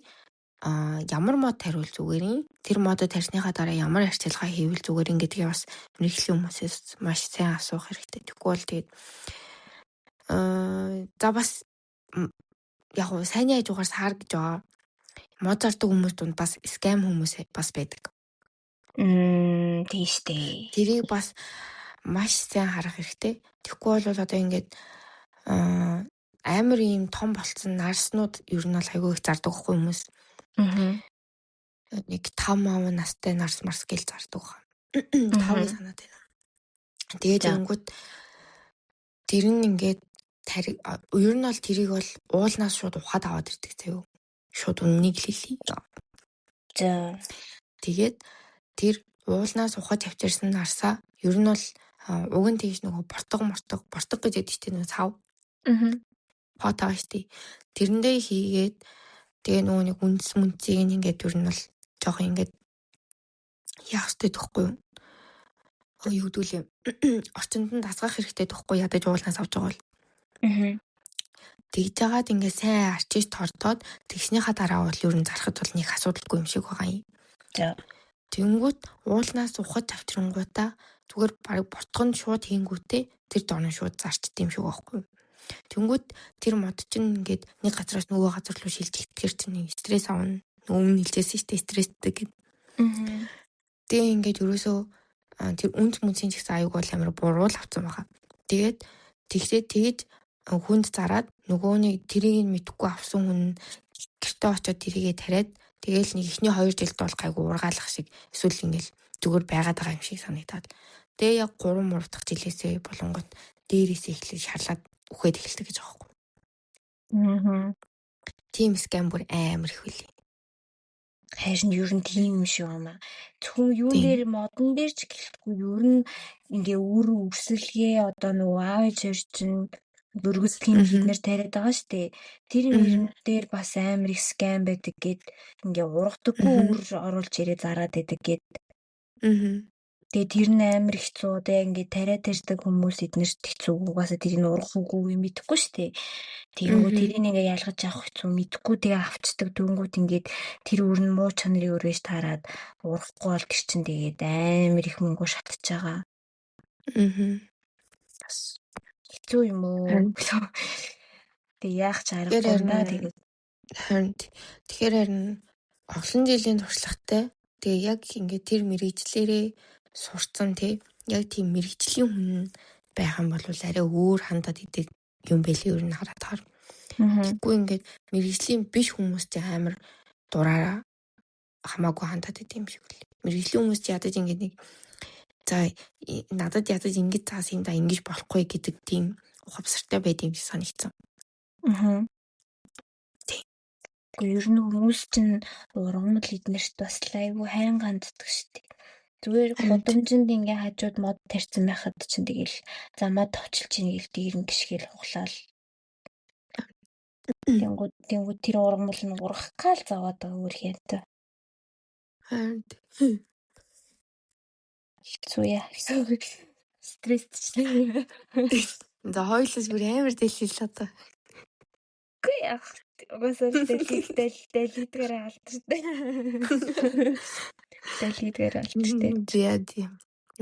ямар мод тариул зүгээрийн тэр модоо тарьсныхаа дараа ямар арчилгаа хийвэл зүгээр ингэдгээ бас мэрэгжлийн хүмүүсээс маш сайн асуух хэрэгтэй. Тэгэхгүй бол тэгээд за бас яг уу сайн яажгаар саар гэж байгаа. Мод зардаг хүмүүс дунд бас скам хүмүүс бас байдаг. Тийштэй. Тэрийг бас маш сайн харах хэрэгтэй. Тэгэхгүй бол одоо ингээд амар ийм том болцсон нарснууд ер нь бол айгүй их зардаг хүмүүс. Нэг 5 настай нарс марс гэл зардаг байгаа. 5-ыг санаад байна. Тэгээд өнгөт тэр нь ингээд ер нь бол тэрийг бол уулнаас шууд ухаад аваад ирдэг заяа. Шууд үннийг л хэлье. За. Тэгээд тэр уулнаас ухаж авчирсан нарсаа ер нь бол уг нь тийш нөгөө бортго гэж яддаг чинь нөгөө цав. Хот байгаа штий. Тэрэндээ хийгээд тэгээ нөгөө нэг үнцийг ингээд ер нь бол жоох ингээд яах ёстой гэхгүй юу? Юу гэдүүлээ. Орчинд нь дасгах хэрэгтэй гэхгүй ядаж уулнаас авч байгаа бол. Тэгж жагаад ингээ сайн арчиж тордоод тэгснийхаа дараа бол ер нь зарахад бол нэг асуудалгүй юм шиг байгаа юм. За. Тэнгүүт уулнаас ухаж авчирнгуудаа зүгээр баг бортгонд шууд хийнгүүтээ тэр доноо шууд зарчд юм шиг байхгүй. Тэнгүүт тэр мод чинь ингээд нэг газраас нөгөө газар руу шилжигдэхэр чинь стресс авна. Өмнө хэлжсэн шүү дээ стресстэй гэд. Тэгээ ингээд ерөөсөө тэр үнц мөнцийн ч гэсэн аюул бол амар буруул авсан байгаа. Тэгээд тэгж хүнд зараад нөгөөний тэрийг мэдхгүй авсан хүн гэртээ очиод тэрийгэ тариад тэгээл нэг ихний 2 жилд бол гайгүй ургаалах шиг эсвэл ингээл зүгээр байгаад байгаа юм шиг санагдаад. Тэгээ яг 3 муур дахь жилээсээ болонгот дээрээсээ эхлэж шарлаад үхээд эхэлдэг гэж байгаа юм. Тим скам бүр амар их үлээ. Харин ер нь тийм юм шиг байна. Зөвхөн юун дээр модон дээр ч гэлтгүй ер нь ингээ үр өрсөлгээ одоо нөгөө аавч орчин бүргэслийн хіднэр тариад байгаа штэ. Тэр нэрнэр дээр бас амар их скам байдаг гэд ингээ ургадаггүй үр оруулж ирээ зараад байдаг гэд. Тэгээ тэр нь амар хэцүү. Одоо ингээд тариад тарьдаг хүмүүс эднэрт хэцүү. Угаасаа тэрийг урах үгүй юм мэдэхгүй шүү дээ. Тэгэнгүүт тэрийг ингээ ялгаж авах хэцүү мэдэхгүй тэгээ авчдаг дөнгүүт ингээд тэр өөр нь муу чанарыг өргөж таарад урахгүй бол тэр чинь тэгээд амар их мөнгө шатж байгаа. Бас хэцүү юм уу? Тэг яах ч аргагүй юм да тэгээд. Тэгэхээр харин олон жилийн туршлагатай. Тэгээ яг ингээд тэр мэрэгчлэрээ сурцсан тий. Яг тийм мэрэгжлийн хүн байх юм бол арай өөр хандаад идэг юм байли ер нь хараад. Тэгэхгүй ингээд мэрэгжлийн биш хүмүүст амар дураараа хамаагүй хандаад идэв юм шиг үл. Мэрэгжлийн хүмүүс ядаж ингээд нэг за надад ядаж ингэж цаас юм да ингэж болохгүй гэдэг тийм ухамсартай байд юм шиг санагдсан. Ер нь хүмүүс чинь ургамал эднэрт бас айгүй хайран ханддаг шүү дээ. Зүгээр гудамжинд ингээ хажууд мод тарьсан байхад чинь тэгэл за мод товчилж ийн гэл дийрэн гიშгэл хуглаал. Тэнгүүд тэр ургамал нь ургах гал заваад байгаа өөр хянтай. Хэцүү яа. Стресстэй. За хоёулаас бүр амар дэлхийл одоо. Гүй яах. Угаасаа дэлхийдгээр алдчихтай. Дэлхийдгээр алдчихтай. Тийм.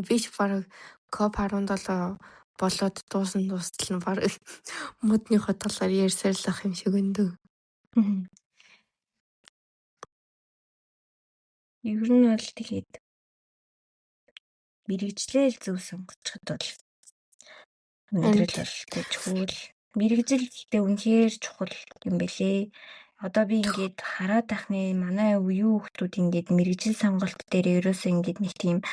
Биш бараг COP17 болоод дуустал нь бараг модныхоо талаар ярьсаарлах юм шиг өндөө. Ер нь бол тэгээд мэрэгжлэл зөв сонгочиход бол өнөөдрөл бол тэгвэл мэрэгжил гэдэг үнэхээр чухал юм бэлээ. Одоо би ингээд хараад тахны манай юу хүмүүс ингээд мэрэгжил сонголт дээр ерөөсөө ингээд нэг тийм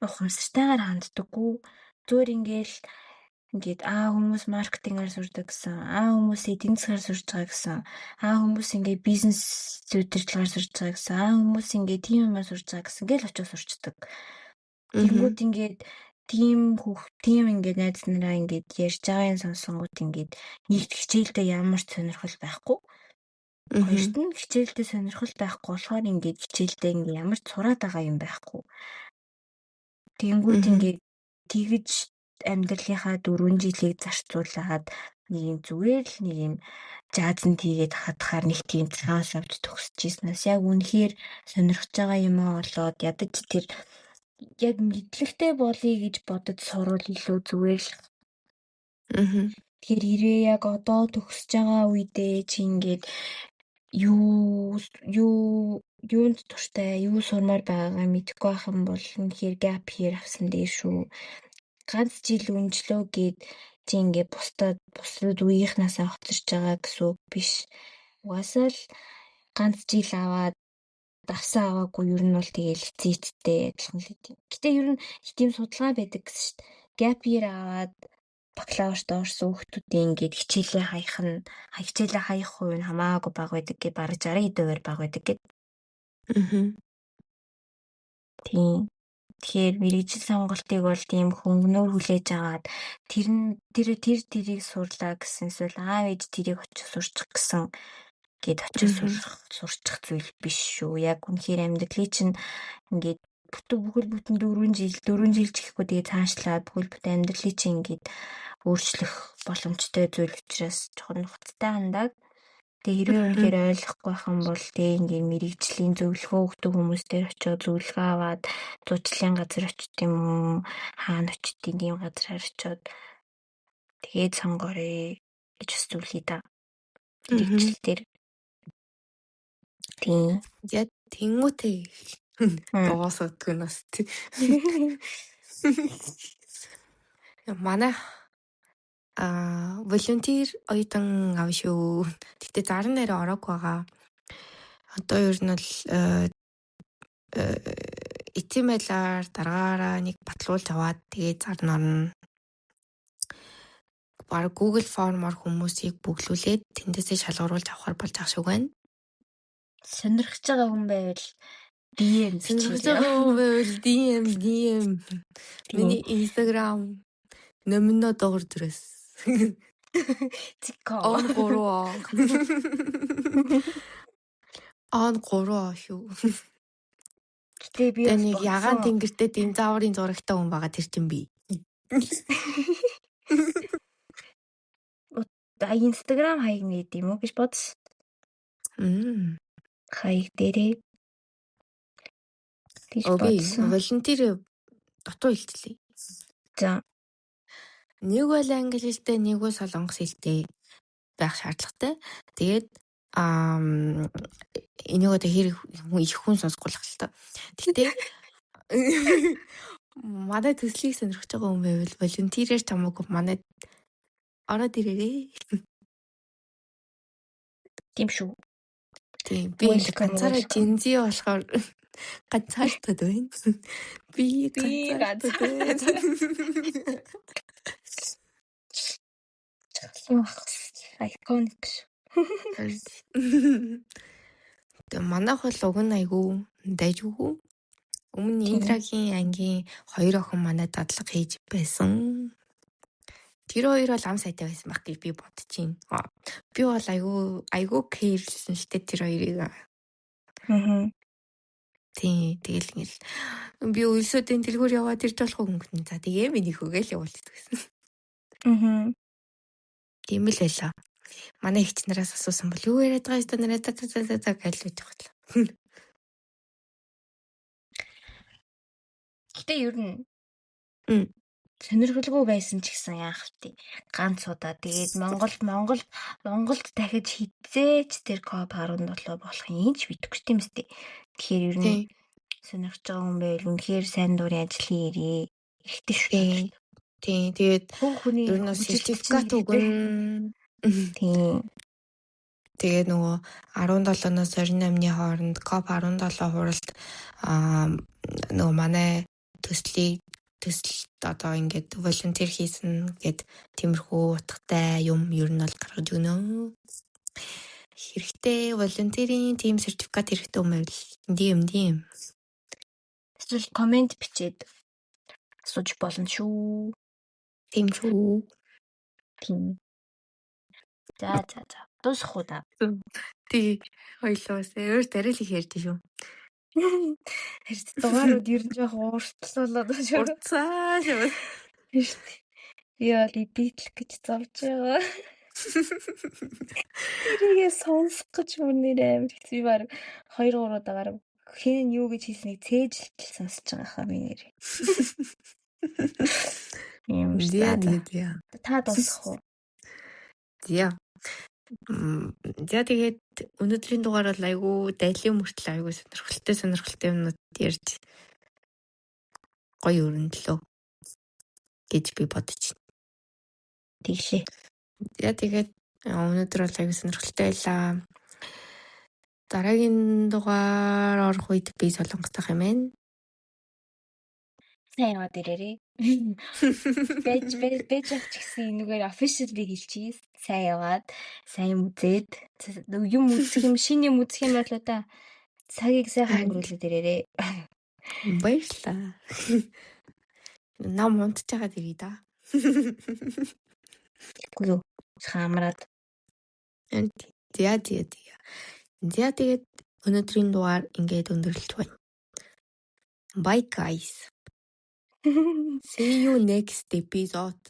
ухамсартайгаар ханддаггүй. Зүгээр ингээд хүмүүс маркетингаар сурдаг гэсэн, хүмүүс эдийн засгаар сурж байгаа гэсэн, хүмүүс ингээд бизнес удирдлагаар сурж байгаа гэсэн, хүмүүс ингээд тийм юмар сурж байгаа гэсэн гэл очиж сурчдаг. Тэнгүүд ингээд тийм ингээд найз нараа ингээд ярьж байгааг сонсонгууд ингээд нийт хичээлдээ ямар ч сонирхол байхгүй. Хоёрт нь хичээлдээ сонирхол байхгүй болохоор ингээд хичээлдээ ингээд ямар ч сураад байгаа юм байхгүй. Тэнгүүд ингээд тэгж амьдралынхаа 4 жилийг зарцуулаад нэг юм зүгээр л нэг юм жаазн тийгээд хадахаар нэг тийм цаас авч төгсөж ийснээс яг үнэхээр сонирхож байгаа юм аа болоод ядаж тэр яг мэдлэгтэй болъё гэж бодож сурвал илүү зүгээр л. Тэгэхээр хэрвээ яг одоо төгсөж байгаа үедээ чи ингээд юунд туртай, юу сурмаар байгаагаа мэдэхгүй байх юм бол үнэхээр gap year авсан дээр шүү. Ганц жил үнжлөө гээд чи ингээд бусдад үеийнхнаасаа хоцорч байгаа гэсэн үг биш. Угаасаа л ганц жил аваад давсан аваагүй ер нь бол тэгээл эцээцтэй адилхан л тийм. Гэтэ ер нь тийм судалгаа байдаг гэсэн шүү дээ. Gap year аваад бакалаврт орсон хүүхдүүдийн ингээд хичээлээ хаях хувь нь хамаагүй бага байдаг гэ бараг 60% бага байдаг гэд. Тийм. Тэгэхээр мэрэгжил сонголтыг бол тийм хөнгөнөөр хүлээж аваад тэрийг сурлаа гэсэн эсвэл аав ээж тэрийг очиж сурчих гэсэн гээд очиж сурчих зүйл биш шүү. Яг үнэхээр амьдралыг чинь ингээд бүхэл бүтэн 4 жил чихгүй тэгээ цаашлаад бүхэл бүтэн амьдралыг чинь ингээд өөрчлөх боломжтой зүйл учраас жоохон хуцтай хандаг. Тэгээ хэрвээ үнэхээр ойлгохгүй байх юм бол тэгээ ингээд мэрэгжлийн зөвлөгөө өгдөг хүмүүстээр очиод зөвлөгөө аваад зуучлалын газар очт юм уу хаана очтیں۔ Тийм газар очиод тэгээд сонгоорой гэж хүсвэлийн да. Мэрэгжил дээр. Тийм. Яг тэнгуүтэй дуусагдгүй нас тий. Манай волонтер оюутан аав шүү. Гэтэ зарим нэрээ ороогүй байгаа. Одоо ер нь бол эцсийн байлаар дараагаараа нэг батлуулж аваад тэгээд зарна орно. Бараг Google формоор хүмүүсийг бүглүүлээд тэндээсээ шалгаруулж авахар болж ах шиг байна. Сонирхож байгаа хүн байвал DM Миний Instagram нөмнө доор дөрөс. Тикоо. Он 3 шүү. Гэтэ би Тэгээ бас нэг ягаан бодсон. тэнгэртэй динозаврын зурагтай хүн байгаа тэр чинь би. Инстаграм хаяг нээд юм уу гэж бодсон. Хаяг дээрээ. Гэж Би бодсон. волонтер дутуу хэлтлээ. За. Нэг бол англи хэлтэй, нэг бол солонгос хэлтэй байх шаардлагатай. Тэгээд энийг одоо хэрэг их хүн сонсгоох л та. Гэтэ манай төслийг сонирхож байгаа хүн байвал волонтерээр чамаагүй манай ороод ирээрээ. Тийм шүү. Тийм би ганцаараа жинзи болохоор ганцаардаад байна. Би ганцаардаад байна. Iconic. Тэгээ манайх бол уг нь айгүй дайжгүй. Өмнө Индрагийн ангийн 2 охин манай дадлага хийж байсан. Тэр хоёр бол ам сайтай байсан баг гэж би бодож байна. Би бол айгүй кэрлсэн штэ тэр хоёрыг. Тийм тэгэл ингээл би үйлсүүдийн дэлгүүр яваад ирж болох өнгөтэн. За тэгээ миний хөгээл явуулдаг гэсэн. Тийм л байлаа. Манай ихч нараас асуусан бол юу яриад байгаа юм нараа та гэж л байх л. Гэтэ ер нь сонирхолгүй байсан ч гэсэн яах вэ? Ганц удаа тэгээд Монголд дахиж хизээч тэр COP17 болох юм ч бидэхгүй тийм үстэй. Тэгэхээр ер нь сонирхож байгаа хүн байвал үнэхээр сайн дурын ажил хийрээ. Ихтэй шүү. Тийм тэгээд ер нь сертификат өгнө. Тийм. Тэгээд нөгөө 17-ноос 28-ны хооронд COP17 хуралд нөгөө манай төсөл одоо ингээд волонтер хийсэн гэд тиймэрхүү утгатай юм ер нь бол гаргаж өгнө. Хэрэгтэй волонтерийн тим сертификат хэрэгтэй юм байвал тийм. Эсвэл комент бичээд асууж болно шүү. Тийм шүү. Тийм. За. Дуусах уу та? Тий. Хоёлоос өөр дарил их ярьдээ шүү. Харин дугаарууд ер нь жоох уртсуулаад байна шүү. Уртсаа шүү. Би бол битлэх гэж зовж байгаа. Тэрийгээ сонсох гэж үнээр амар хэцүү. Би баг 2-3 удагаар хэн юу гэж хийснийг цээжилтэл сонсож байгаа хаа би нэр. Юм шүү. Та дуусах уу? За. За тэгээд өнөөдрийн дугаар бол айгүй дайлын мөртлөө айгүй сонирхолтой юмнууд ярьж гоё өрнөлөө гэж би бодож байна. Тэгшээ. За тэгээд өнөөдөр бол айгүй сонирхолтой байлаа. Дараагийн дугаар орох үед би солонгостойх юм байна. Сайн яваад ирээрээ. Бэж ч гэсэн энэгээр officially хэлчихье. Сайн яваад, сайн үзээд, юм үзэх юм, шинэ юм үзэх юм болоо та. Цагийг сайхан өнгөрүүлээд ирээрээ. Баярлалаа. Нам унтж байгаа дэрий да. Үгүй юу. Хамраад. За тэгээд өнөөдрийн дугаар ингээд өндөрлөж байна. Bye guys. See you next episode.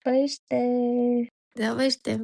Баяртай. Баяртай.